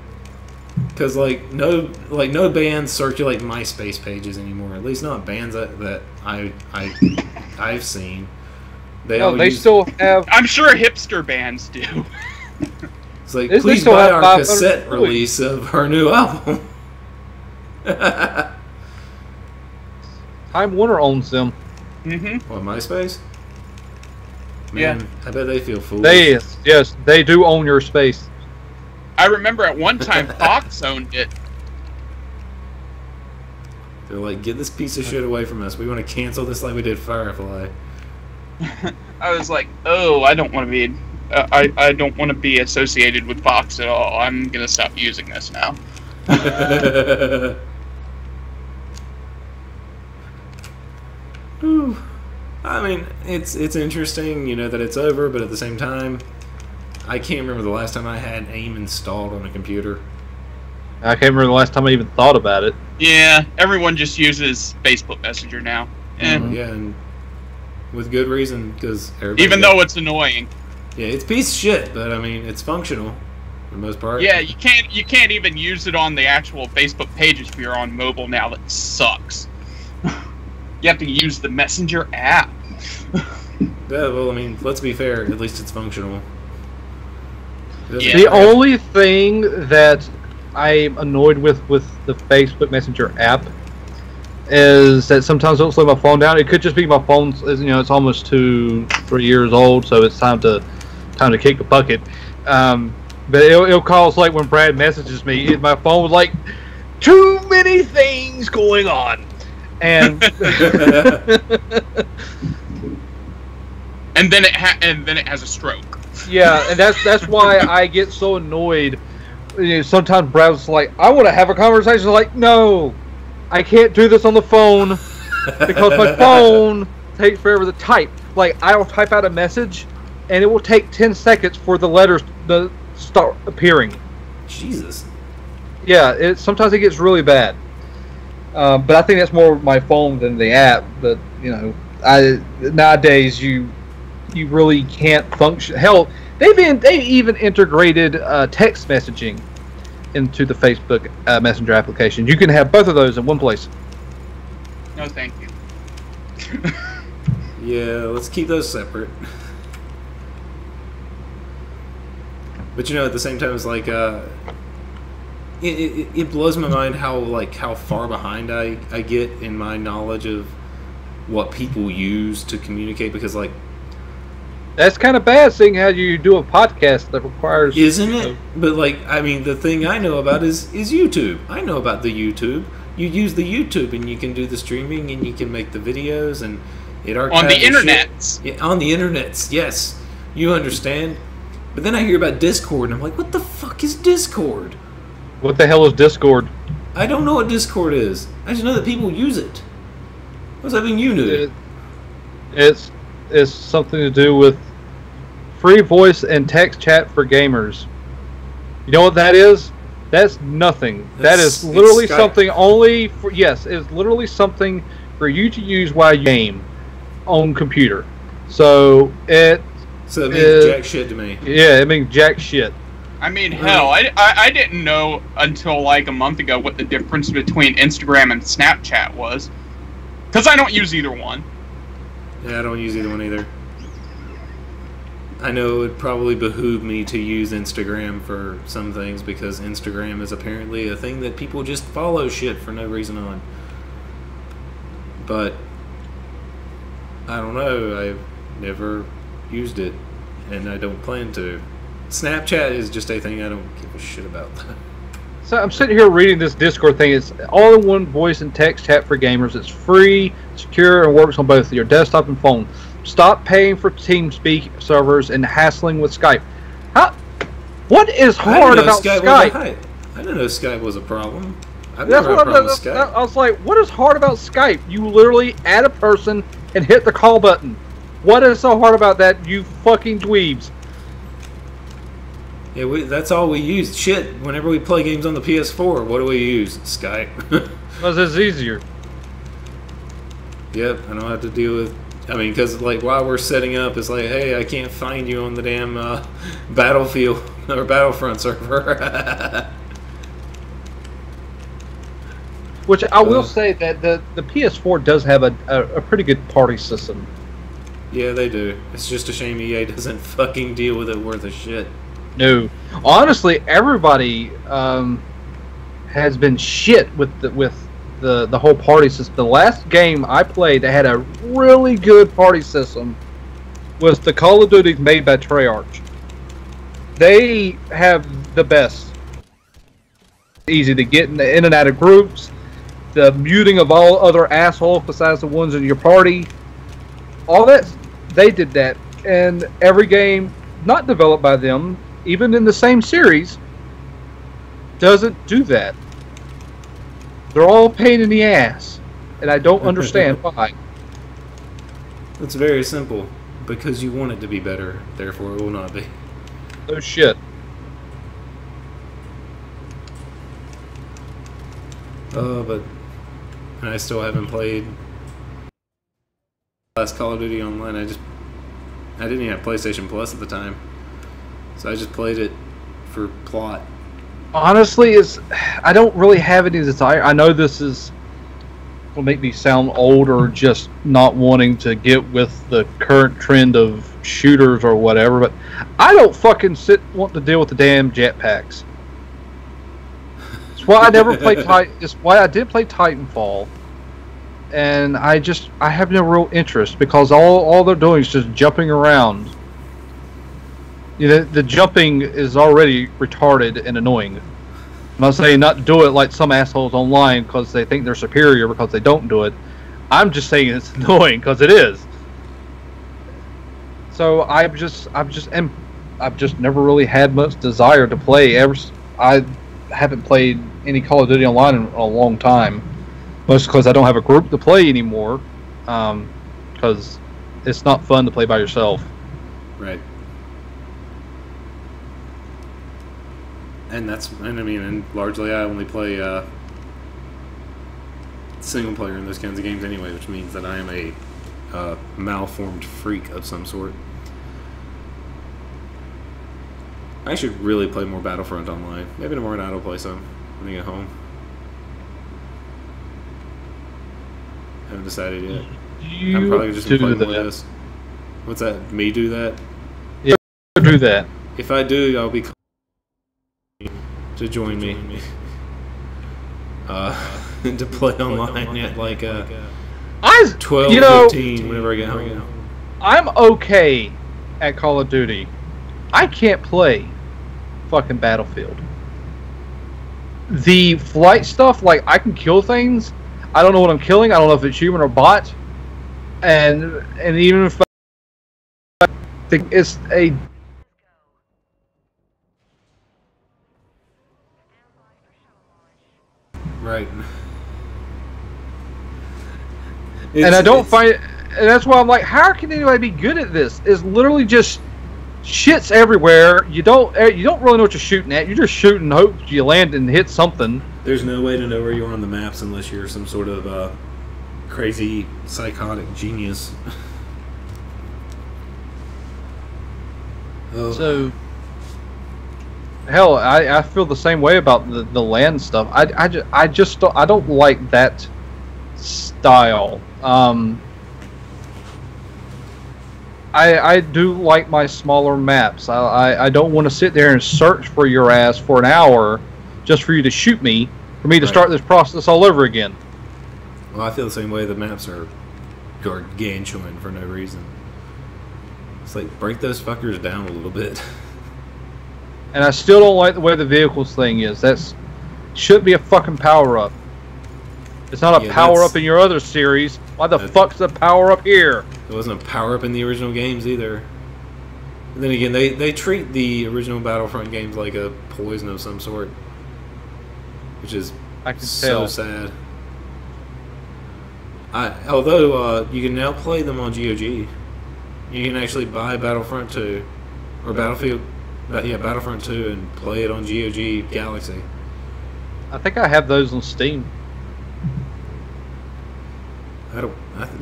Because no bands circulate MySpace pages anymore. At least not bands that I've seen. They still have. I'm sure hipster bands do. It's like, please buy our cassette release of our new album. Time Warner owns them. Mm-hmm. What, MySpace? Man, yeah. I bet they feel foolish. Yes, they do own your space. I remember at one time Fox owned it. They're like, get this piece of shit away from us. We want to cancel this like we did Firefly. I was like, oh, I don't want to be. I don't want to be associated with Fox at all. I'm gonna stop using this now. I mean, it's interesting, that it's over, but at the same time, I can't remember the last time I had AIM installed on a computer. I can't remember the last time I even thought about it. Yeah, everyone just uses Facebook Messenger now. Yeah, and with good reason, because even though it's annoying. Yeah, it's a piece of shit, but I mean, it's functional for the most part. Yeah, you can't even use it on the actual Facebook pages if you're on mobile now. That sucks. You have to use the Messenger app. Yeah, well, I mean, let's be fair. At least it's functional. Yeah. The only thing that I'm annoyed with the Facebook Messenger app is that sometimes I don't slow my phone down. It could just be my phone's, it's almost 2-3 years old, so it's time to kick the bucket. But it'll cause, like, when Brad messages me, my phone was like, too many things going on. And and then it has a stroke. Yeah, and that's why I get so annoyed. Sometimes Brad's like, I want to have a conversation. Like, no, I can't do this on the phone because my phone takes forever to type. Like, I'll type out a message, and it will take 10 seconds for the letters to start appearing. Jesus. Yeah, sometimes it gets really bad. But I think that's more my phone than the app. But nowadays you really can't function. Hell, they even integrated text messaging into the Facebook Messenger application. You can have both of those in one place. No, thank you. Yeah, let's keep those separate. But at the same time, it's like it blows my mind how far behind I get in my knowledge of what people use to communicate, because that's kind of bad, seeing how you do a podcast that requires... Isn't it? But, the thing I know about is YouTube. I know about the YouTube. You use the YouTube, and you can do the streaming, and you can make the videos, and it archives... On the internets. Yeah, on the internets, yes. You understand? But then I hear about Discord, and I'm like, what the fuck is Discord? What the hell is Discord? I don't know what Discord is. I just know that people use it. What's something you knew? It's something to do with free voice and text chat for gamers. You know what that is? That's nothing. That is literally something only for... Yes, it's literally something for you to use while you game on computer. So it means jack shit to me. Yeah, it means jack shit. I mean, hell, I didn't know until like a month ago what the difference between Instagram and Snapchat was. Because I don't use either one. Yeah, I don't use either one either. I know it would probably behoove me to use Instagram for some things because Instagram is apparently a thing that people just follow shit for no reason on. But I don't know. I've never used it, and I don't plan to. Snapchat is just a thing I don't give a shit about. So I'm sitting here reading this Discord thing. It's all-in-one voice and text chat for gamers. It's free, secure, and works on both your desktop and phone. Stop paying for TeamSpeak servers and hassling with Skype. What is hard about Skype? I didn't know Skype was a problem. I've That's never had a problem with Skype. I was like, what is hard about Skype? You literally add a person and hit the call button. What is so hard about that, you fucking dweebs? Yeah, that's all we use. Shit, whenever we play games on the PS4, what do we use? Skype. Because it's easier. Yep, I don't have to deal with... I mean, because like while we're setting up, it's like, hey, I can't find you on the damn Battlefield or Battlefront server. Which I will say that the PS4 does have a pretty good party system. Yeah, they do. It's just a shame EA doesn't fucking deal with it worth a shit. No, honestly, everybody has been shit with the whole party system. The last game I played that had a really good party system was the Call of Duty made by Treyarch. They have the best. Easy to get in and out of groups. The muting of all other assholes besides the ones in your party. All that, they did that. And every game not developed by them, even in the same series, doesn't do that. They're all a pain in the ass, and I don't understand why. It's very simple. Because you want it to be better, therefore it will not be. No shit. But I still haven't played last Call of Duty Online. I didn't even have PlayStation Plus at the time. So I just played it for plot. Honestly, I don't really have any desire. I know this will make me sound old or just not wanting to get with the current trend of shooters or whatever, but I don't fucking want to deal with the damn jetpacks. It's why I never played It's why I did play Titanfall, and I have no real interest because all they're doing is just jumping around. You know, the jumping is already retarded and annoying. I'm not saying not to do it like some assholes online because they think they're superior because they don't do it. I'm just saying it's annoying because it is. So I've just never really had much desire to play. I haven't played any Call of Duty Online in a long time, mostly because I don't have a group to play anymore. Because it's not fun to play by yourself. Right. And largely I only play single player in those kinds of games anyway, which means that I am a malformed freak of some sort. I should really play more Battlefront Online. Maybe tomorrow night I'll play some when I get home. Haven't decided yet. I'm probably just gonna play more of this. What's that? Me do that? Yeah, do that. If I do, I'll be to join me to play online at like 12, 15 whenever I get home. I'm okay at Call of Duty. I can't play fucking Battlefield. The flight stuff, like I can kill things. I don't know what I'm killing. I don't know if it's human or bot. And even if I think it's a right. And I don't find it, and that's why I'm like, how can anybody be good at this? It's literally just shit's everywhere. You don't really know what you're shooting at. You're just shooting, hope you land and hit something. There's no way to know where you are on the maps unless you're some sort of crazy psychotic genius. Oh. So, hell, I feel the same way about the land stuff. I just don't like that I do like my smaller maps. I don't want to sit there and search for your ass for an hour just for you to shoot me, for me to start this process all over again. Well, I feel the same way. The maps are gargantuan for no reason. It's like, break those fuckers down a little bit. And I still don't like the way the vehicles thing is. That's should be a fucking power-up. It's not a power-up in your other series. Why the fuck's the power-up here? It wasn't a power-up in the original games either. And then again, they treat the original Battlefront games like a poison of some sort. Which is so sad. Although you can now play them on GOG. You can actually buy Battlefront 2 or Battlefront 2 and play it on GOG Galaxy. I think I have those on Steam. I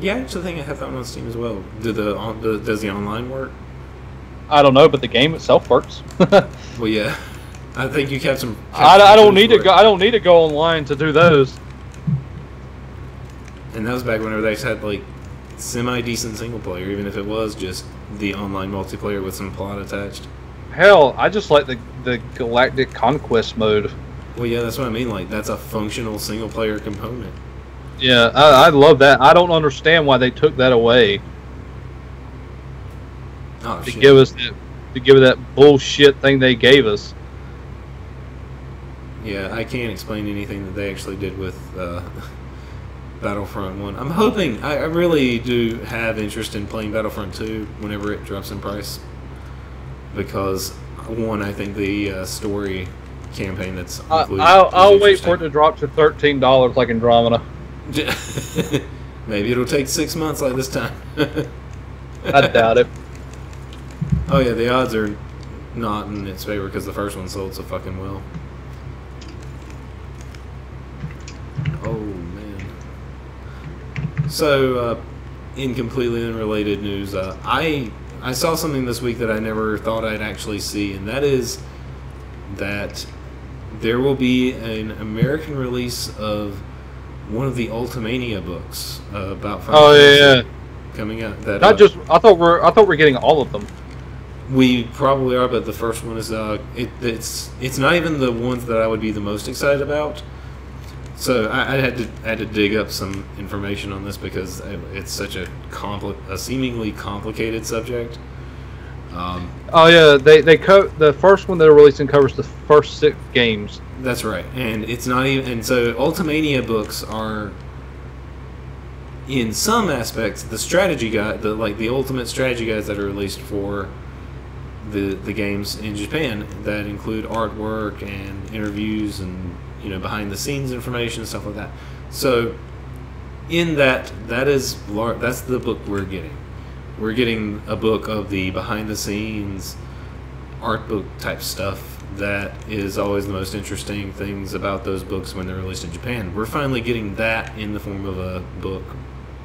actually think I have that one on Steam as well. Does the online work? I don't know, but the game itself works. Well, yeah. I think you kept some. I don't need to go. I don't need to go online to do those. And that was back whenever they had like semi-decent single player, even if it was just the online multiplayer with some plot attached. Hell, I just like the Galactic Conquest mode. Well, yeah, that's what I mean. Like, that's a functional single player component. Yeah, I love that. I don't understand why they took that away. Oh, to give us that bullshit thing they gave us. Yeah, I can't explain anything that they actually did with Battlefront 1. I'm hoping, I really do have interest in playing Battlefront 2 whenever it drops in price. Because, one, I think the story campaign that's included I'll wait for it to drop to $13 like Andromeda. Maybe it'll take 6 months like this time. I doubt it. Oh yeah, the odds are not in its favor because the first one sold so fucking well. Oh man. So, in completely unrelated news, I saw something this week that I never thought I'd actually see, and that is that there will be an American release of one of the Ultimania books about Final Fantasy coming out. That not just I thought we're getting all of them. We probably are, but the first one is it's not even the ones that I would be the most excited about. So I had to dig up some information on this because it's such a seemingly complicated subject. Oh yeah, the first one they're releasing covers the first 6 games. That's right, and it's not even. And so Ultimania books are, in some aspects, the strategy guide, the ultimate strategy guides that are released for the games in Japan that include artwork and interviews and behind the scenes information and stuff like that. So in that's the book we're getting. We're getting a book of the behind the scenes art book type stuff that is always the most interesting things about those books when they're released in Japan. We're finally getting that in the form of a book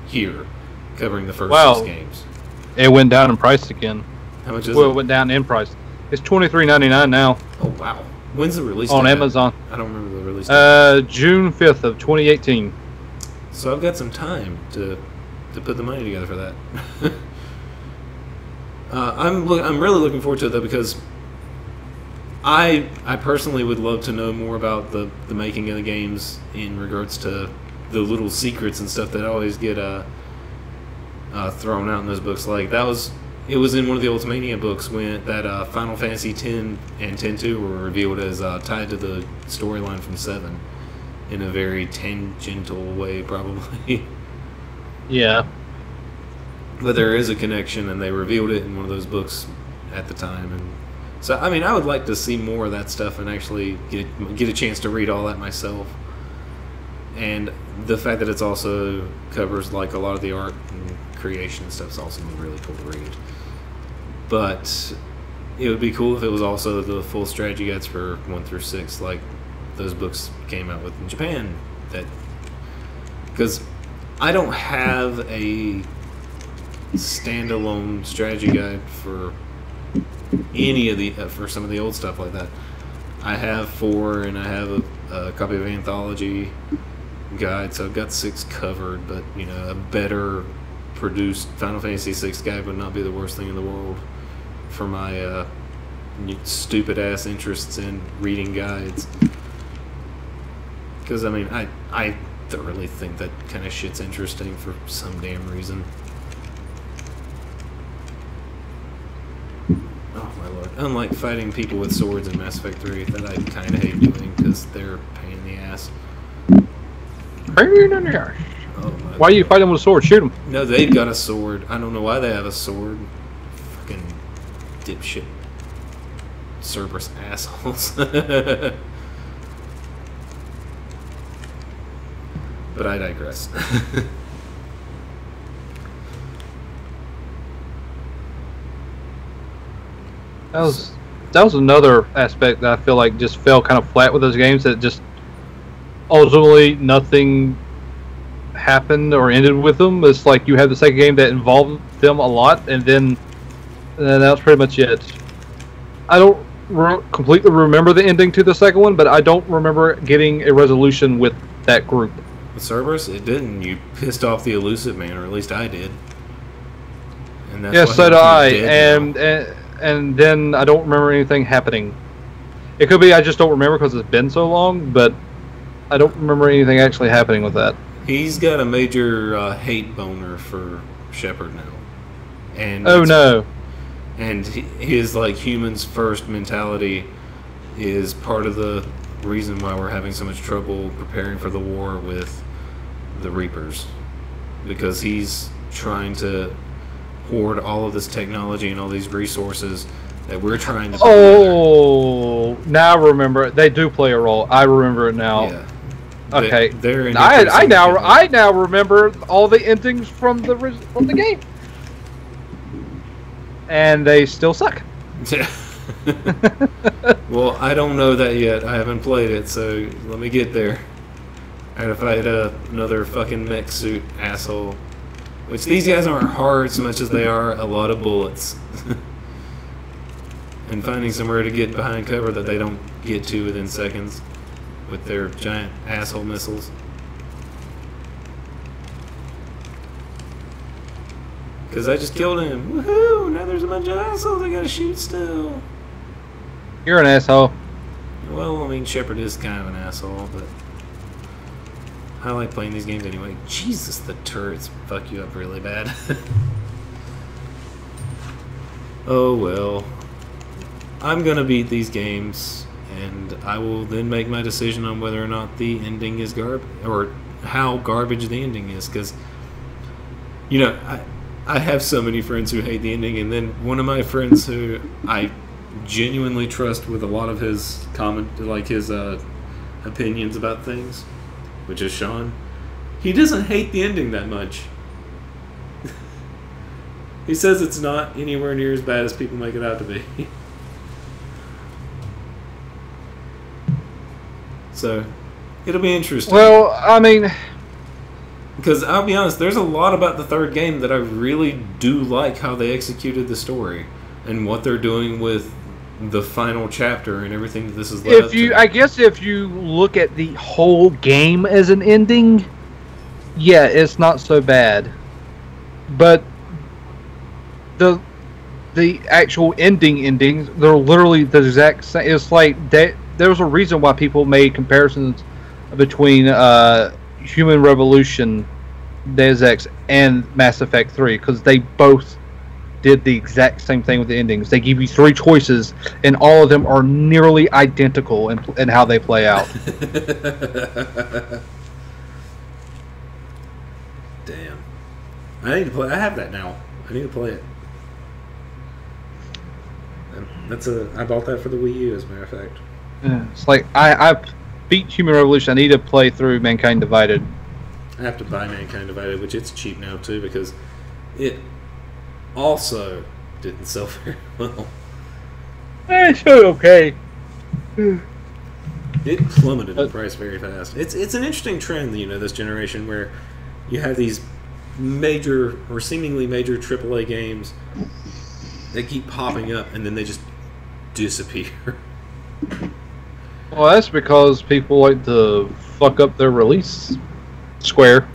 here covering the first 6 games. It went down in price again. How much is it? It went down in price. It's $23.99 now. Oh wow! When's the release on Amazon? I don't remember the release date. June 5th of 2018. So I've got some time to put the money together for that. I'm really looking forward to it though, because I personally would love to know more about the making of the games in regards to the little secrets and stuff that always get thrown out in those books. Like it was in one of the Ultimania books when that Final Fantasy X and X-2 were revealed as tied to the storyline from 7 in a very tangential way, probably. Yeah. But there is a connection, and they revealed it in one of those books at the time. And so, I mean, I would like to see more of that stuff and actually get a chance to read all that myself. And the fact that it's also covers like a lot of the art and creation and stuff is also really cool to read. But it would be cool if it was also the full strategy guides for 1 through 6, like those books came out with in Japan. Because I don't have a standalone strategy guide for any of the for some of the old stuff like that. I have 4, and I have a copy of Anthology guide, so I've got 6 covered. But a better produced Final Fantasy VI guide would not be the worst thing in the world for my stupid ass interests in reading guides. Because I mean, I thoroughly think that kind of shit's interesting for some damn reason. Oh my lord! Unlike fighting people with swords in Mass Effect 3, that I kind of hate doing because they're a pain in the ass. Oh, why are you fighting with a sword? Shoot them. No, they've got a sword. I don't know why they have a sword. Fucking dipshit. Cerberus assholes. But I digress. That was another aspect that I feel like just fell kind of flat with those games, that just ultimately nothing happened or ended with them. It's like you had the second game that involved them a lot, and then that was pretty much it. I don't completely remember the ending to the second one, but I don't remember getting a resolution with that group. With Cerberus, it didn't. You pissed off the Elusive Man, or at least I did. And that's yes, so did I. And then I don't remember anything happening. It could be I just don't remember because it's been so long, but I don't remember anything actually happening with that. He's got a major hate boner for Shepard now. And oh no. And his like humans first mentality is part of the reason why we're having so much trouble preparing for the war with the Reapers, because he's trying to hoard all of this technology and all these resources that we're trying to oh together. Now I remember, they do play a role. I remember it now. Yeah. Okay. I now remember all the endings from the game, and they still suck. Well, I don't know that yet. I haven't played it, so let me get there. I gotta fight another fucking mech suit asshole. Which these guys aren't hard so much as they are a lot of bullets. And finding somewhere to get behind cover that they don't get to within seconds with their giant asshole missiles. Because I just killed him. Woohoo! Now there's a bunch of assholes I gotta shoot still. You're an asshole. Well, I mean, Shepard is kind of an asshole, but I like playing these games anyway. Jesus, the turrets fuck you up really bad. Oh well. I'm gonna beat these games, and I will then make my decision on whether or not the ending is or how garbage the ending is. Because, you know, I have so many friends who hate the ending, and then one of my friends who I genuinely trust with a lot of his his opinions about things, which is Sean, he doesn't hate the ending that much. He says it's not anywhere near as bad as people make it out to be. So, it'll be interesting. Well, I mean, because I'll be honest, there's a lot about the third game that I really do like how they executed the story and what they're doing with the final chapter and everything that this is led up to. I guess if you look at the whole game as an ending, yeah, it's not so bad. But the actual endings, they're literally the exact same. It's like there's a reason why people made comparisons between Human Revolution, Deus Ex, and Mass Effect 3, because they both did the exact same thing with the endings. They give you 3 choices, and all of them are nearly identical in how they play out. Damn. I need to play. I have that now. I need to play it. I bought that for the Wii U, as a matter of fact. Yeah, it's like I beat Human Revolution. I need to play through Mankind Divided. I have to buy Mankind Divided, which it's cheap now too, because it also didn't sell very well. It's okay. It plummeted in price very fast. It's an interesting trend, you know, this generation where you have these major or seemingly major AAA games that keep popping up and then they just disappear. Well, that's because people like to fuck up their release. Square.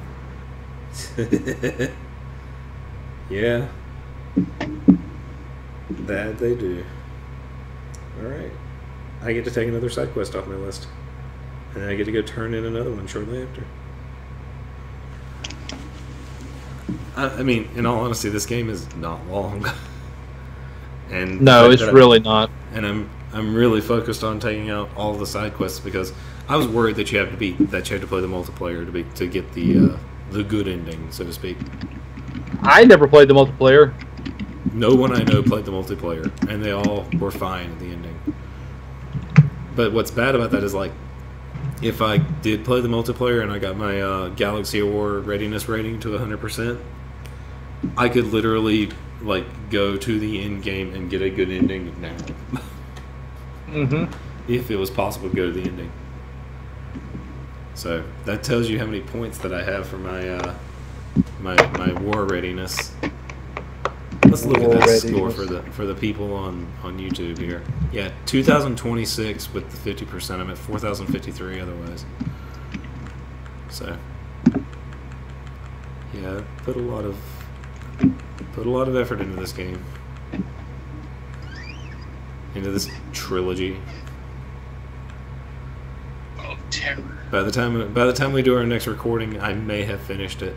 Yeah. That they do. Alright. I get to take another side quest off my list. And I get to go turn in another one shortly after. I mean, in all honesty, this game is not long. And no, it's really not. And I'm really focused on taking out all the side quests because I was worried that you have to play the multiplayer to get the good ending, so to speak. I never played the multiplayer. No one I know played the multiplayer, and they all were fine at the ending. But what's bad about that is, like, if I did play the multiplayer and I got my Galaxy Award readiness rating to 100%, I could literally, like, go to the end game and get a good ending now. If it was possible to go to the ending. So that tells you how many points that I have for my my war readiness. Let's look at that score for the people on YouTube here. Yeah, 2026 with the 50%. I'm at 4,053 otherwise. So yeah, put a lot of effort into this game, into this trilogy. Oh, terror! By the time we do our next recording, I may have finished it.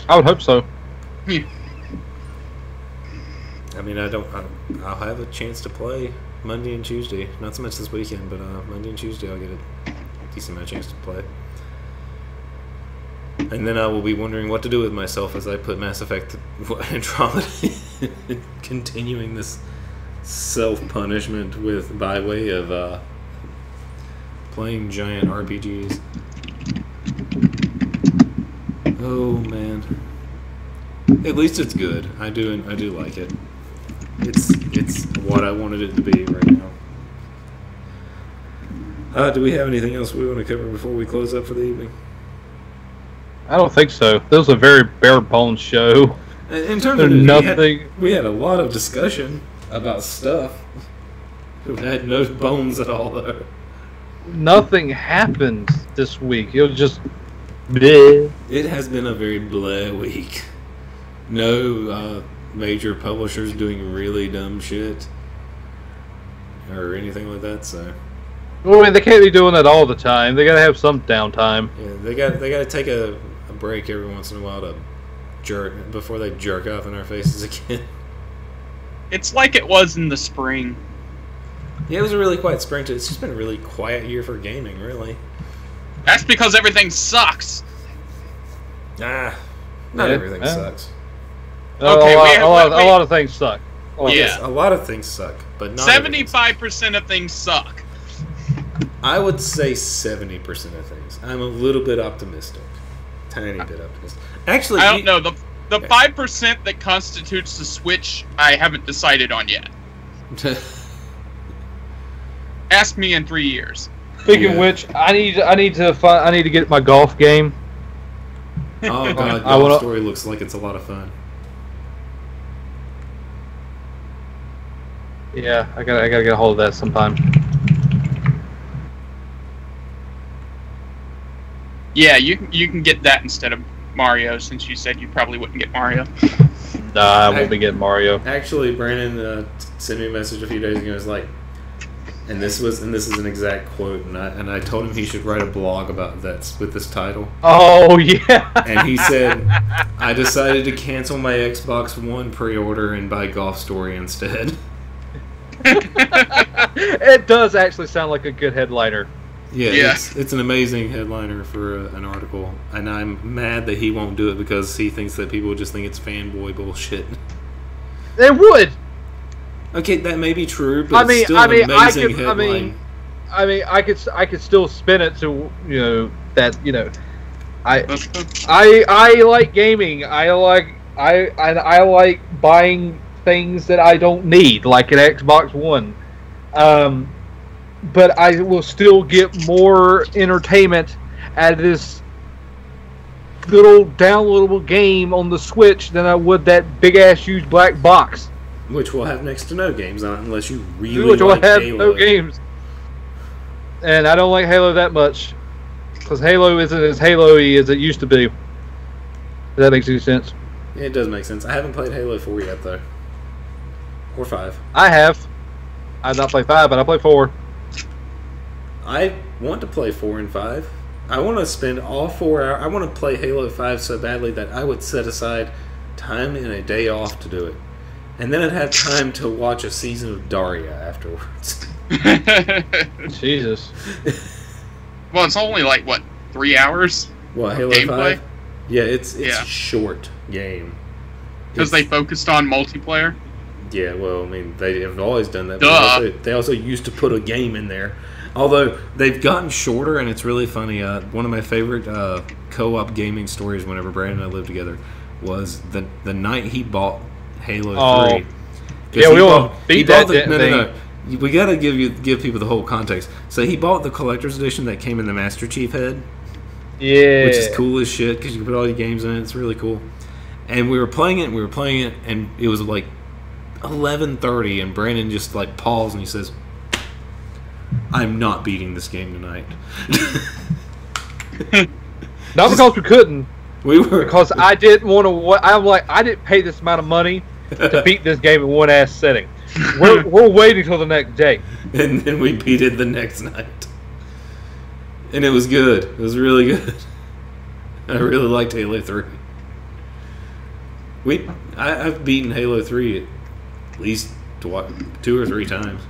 I would hope so. I mean, I'll have a chance to play Monday and Tuesday. Not so much this weekend, but Monday and Tuesday I'll get a decent amount of chance to play. And then I will be wondering what to do with myself as I put Mass Effect Andromeda continuing this self-punishment by way of playing giant RPGs. Oh man. At least it's good. I do like it. It's what I wanted it to be right now. Do we have anything else we want to cover before we close up for the evening? I don't think so. This was a very bare bones show. In terms of nothing, we had a lot of discussion about stuff. It had no bones at all, though. Nothing happened this week. It was just bleh. It has been a very bleh week. No major publishers doing really dumb shit or anything like that. So, well, I mean, they can't be doing that all the time. They gotta have some downtime. Yeah, they gotta take a break every once in a while to jerk before they jerk off in our faces again. It's like it was in the spring. Yeah, it was a really quiet spring too. It's just been a really quiet year for gaming, really. That's because everything sucks. Not everything sucks. Okay, a lot of things suck. Yes, a lot of things suck, but not 75% of things suck. I would say 70% of things. I'm a little bit optimistic. Tiny bit optimistic. Actually, I don't know. The 5% that constitutes the Switch, I haven't decided on yet. Ask me in 3 years. Speaking of which, I need to get my golf game. Oh god, Golf Story looks like it's a lot of fun. Yeah, I gotta get a hold of that sometime. Yeah, you can get that instead of Mario, since you said you probably wouldn't get Mario. Nah, I won't be getting Mario. Actually, Brandon sent me a message a few days ago. He was like, and this is an exact quote, and I told him he should write a blog about that with this title. Oh yeah. And he said, I decided to cancel my Xbox One pre-order and buy Golf Story instead. It does actually sound like a good headliner. Yeah. It's an amazing headliner for an article, and I'm mad that he won't do it because he thinks that people just think it's fanboy bullshit. They would. Okay, that may be true, but it's still an amazing headline. I could still spin it to I like gaming. I like buying things that I don't need, like an Xbox One. But I will still get more entertainment out of this little downloadable game on the Switch than I would that big ass huge black box. Which will have next to no games on it unless you really like Halo. No games. And I don't like Halo that much. Because Halo isn't as Halo-y as it used to be. If that makes any sense. It does make sense. I haven't played Halo 4 yet, though. Or 5. I have. I've not played 5, but I played 4. I want to play 4 and 5. I want to spend all 4 hours. I want to play Halo 5 so badly that I would set aside time and a day off to do it. And then I'd have time to watch a season of Daria afterwards. Jesus. Well, it's only like, what, 3 hours? What, Halo gameplay? 5? Yeah, it's a short game. Because they focused on multiplayer? Yeah, well, I mean, they have always done that. Duh. They also used to put a game in there. Although, they've gotten shorter, and it's really funny. One of my favorite co-op gaming stories whenever Brandon and I lived together was the night he bought Halo 3. Yeah, we all beat that thing. No. We got to give people the whole context. So he bought the collector's edition that came in the Master Chief head. Yeah. Which is cool as shit because you can put all your games in it. It's really cool. And we were playing it, and it was like 11:30, and Brandon just like paused and he says, "I'm not beating this game tonight." Not because we couldn't. We were because I didn't want to. I'm like, I didn't pay this amount of money to beat this game in one ass setting. We're waiting till the next day, and then we beat it the next night, and it was good. It was really good. I really liked Halo 3. I've beaten Halo 3 at least 2 or 3 times.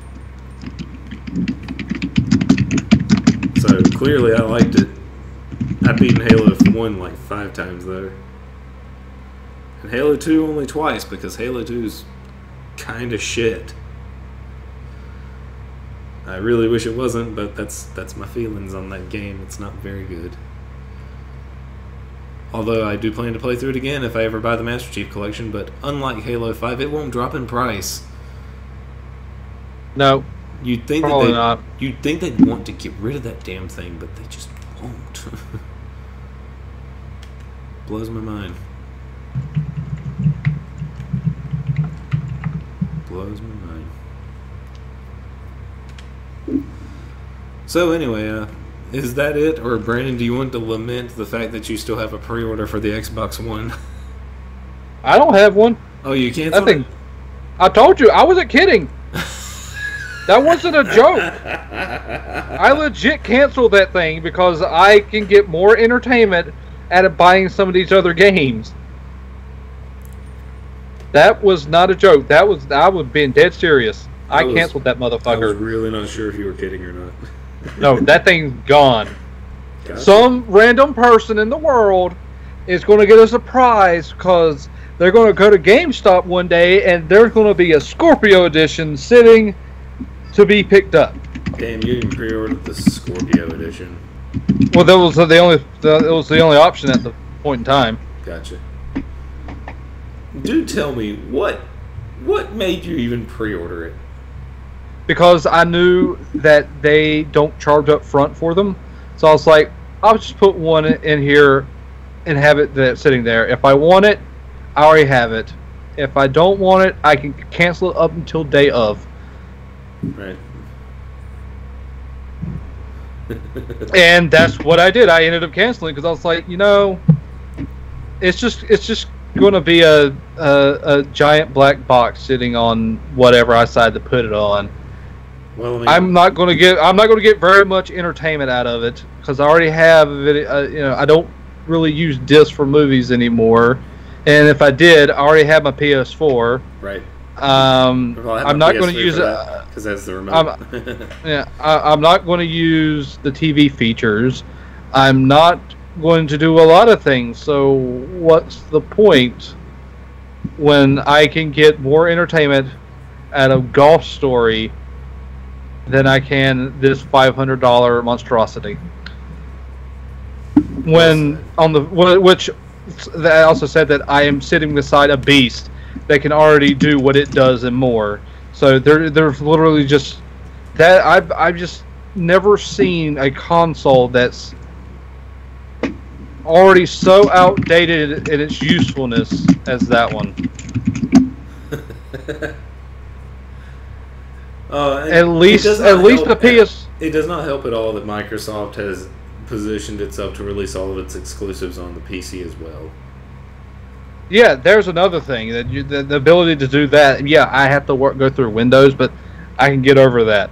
So clearly I liked it. I've beaten Halo 1 like 5 times though. And Halo 2 only twice because Halo 2 is kind of shit. I really wish it wasn't, but that's my feelings on that game. It's not very good. Although I do plan to play through it again if I ever buy the Master Chief Collection, but unlike Halo 5, it won't drop in price. No. You'd think probably that not. You'd think they'd want to get rid of that damn thing, but they just won't. Blows my mind. Blows my mind. So anyway, is that it? Or Brandon, do you want to lament the fact that you still have a pre-order for the Xbox One? I don't have one. Oh, you canceled it? I told you, I wasn't kidding. That wasn't a joke. I legit canceled that thing because I can get more entertainment out of buying some of these other games. That was not a joke. I was being dead serious. I canceled that motherfucker. I was really not sure if you were kidding or not. No, that thing's gone. Gotcha. Some random person in the world is going to get a surprise because they're going to go to GameStop one day and there's going to be a Scorpio edition sitting to be picked up. Damn, you even pre-ordered the Scorpio edition. Well, that was the only option at the point in time. Gotcha. Do tell me what made you even pre-order it? Because I knew that they don't charge up front for them. So I was like, I'll just put one in here and have it sitting there. If I want it, I already have it. If I don't want it, I can cancel it up until day of. Right. And that's what I did. I ended up canceling because I was like, it's just going to be a giant black box sitting on whatever I decide to put it on. Well, I mean, I'm not going to get very much entertainment out of it because I already have a video. I don't really use discs for movies anymore, and if I did, I already have my PS4. Right. I'm not going to use it because that's the remote. I'm not going to use the TV features. I'm not going to do a lot of things. So what's the point when I can get more entertainment out of Golf Story than I can this $500 monstrosity? Which I also said that I am sitting beside a beast that can already do what it does and more. So there's literally just that I've just never seen a console that's already so outdated in its usefulness as that one. At least the PS. It does not help at all that Microsoft has positioned itself to release all of its exclusives on the PC as well. Yeah, there's another thing that the ability to do that. Yeah, I have to go through Windows, but I can get over that.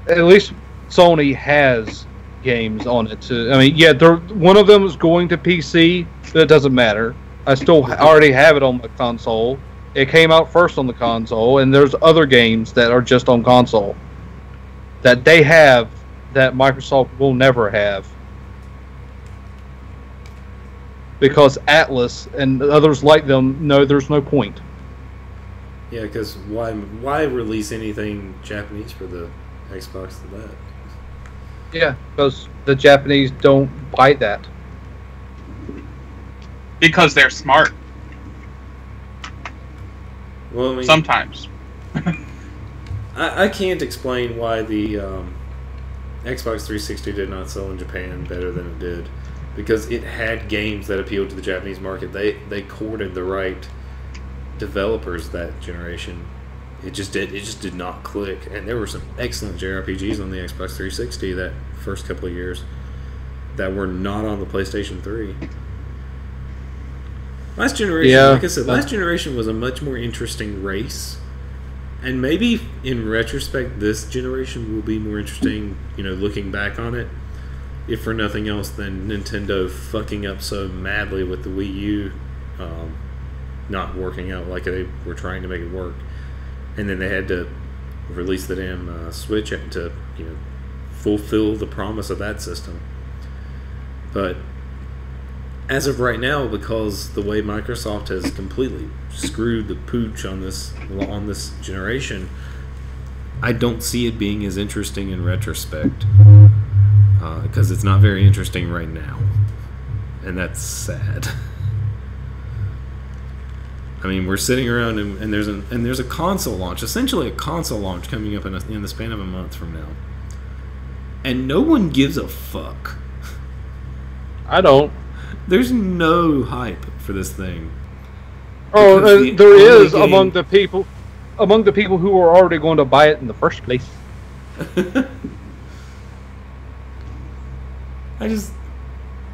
At least Sony has games on it. I mean, yeah, one of them is going to PC, but it doesn't matter. I still already have it on my console. It came out first on the console, and there's other games that are just on console that they have that Microsoft will never have. Because Atlas and others like them know there's no point. Yeah, because why release anything Japanese for the Xbox to that? Yeah, because the Japanese don't buy that. Because they're smart. Well, I mean, sometimes. I can't explain why the Xbox 360 did not sell in Japan better than it did. Because it had games that appealed to the Japanese market. They courted the right developers that generation. It just did not click. And there were some excellent JRPGs on the Xbox 360 that first couple of years that were not on the PlayStation 3. Last generation, like I said, last generation was a much more interesting race. And maybe in retrospect, this generation will be more interesting, looking back on it. If for nothing else than Nintendo fucking up so madly with the Wii U not working out like they were trying to make it work. And then they had to release the damn Switch to fulfill the promise of that system. But as of right now, because the way Microsoft has completely screwed the pooch on this generation, I don't see it being as interesting in retrospect. Because it's not very interesting right now, and that's sad. I mean, we're sitting around and there's a console launch, essentially a console launch coming up in the span of a month from now, and no one gives a fuck. I don't. There's no hype for this thing. Oh, there is among the people who are already going to buy it in the first place.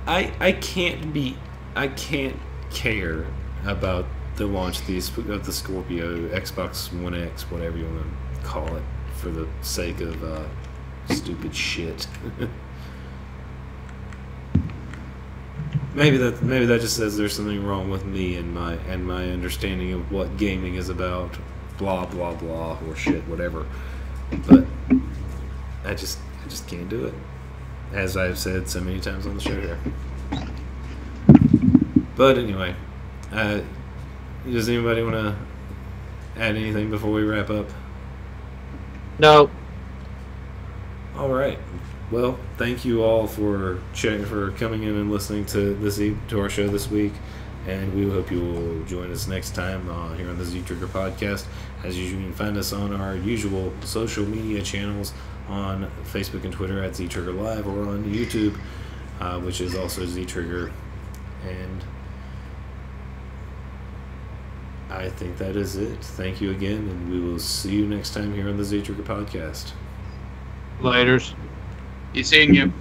I can't care about the launch of the Scorpio, Xbox One X, whatever you want to call it, for the sake of stupid shit. Maybe that just says there's something wrong with me and my understanding of what gaming is about, blah blah blah, or shit, whatever. But I just can't do it. As I've said so many times on the show here. But anyway, does anybody want to add anything before we wrap up? No. All right. Well, thank you all for coming in and listening to our show this week, and we hope you will join us next time here on the Z Trigger Podcast. As usual, you can find us on our usual social media channels on Facebook and Twitter at Z Trigger Live, or on YouTube, which is also Z Trigger. And I think that is it. Thank you again, and we will see you next time here on the Z Trigger Podcast. Laters. Be seeing you.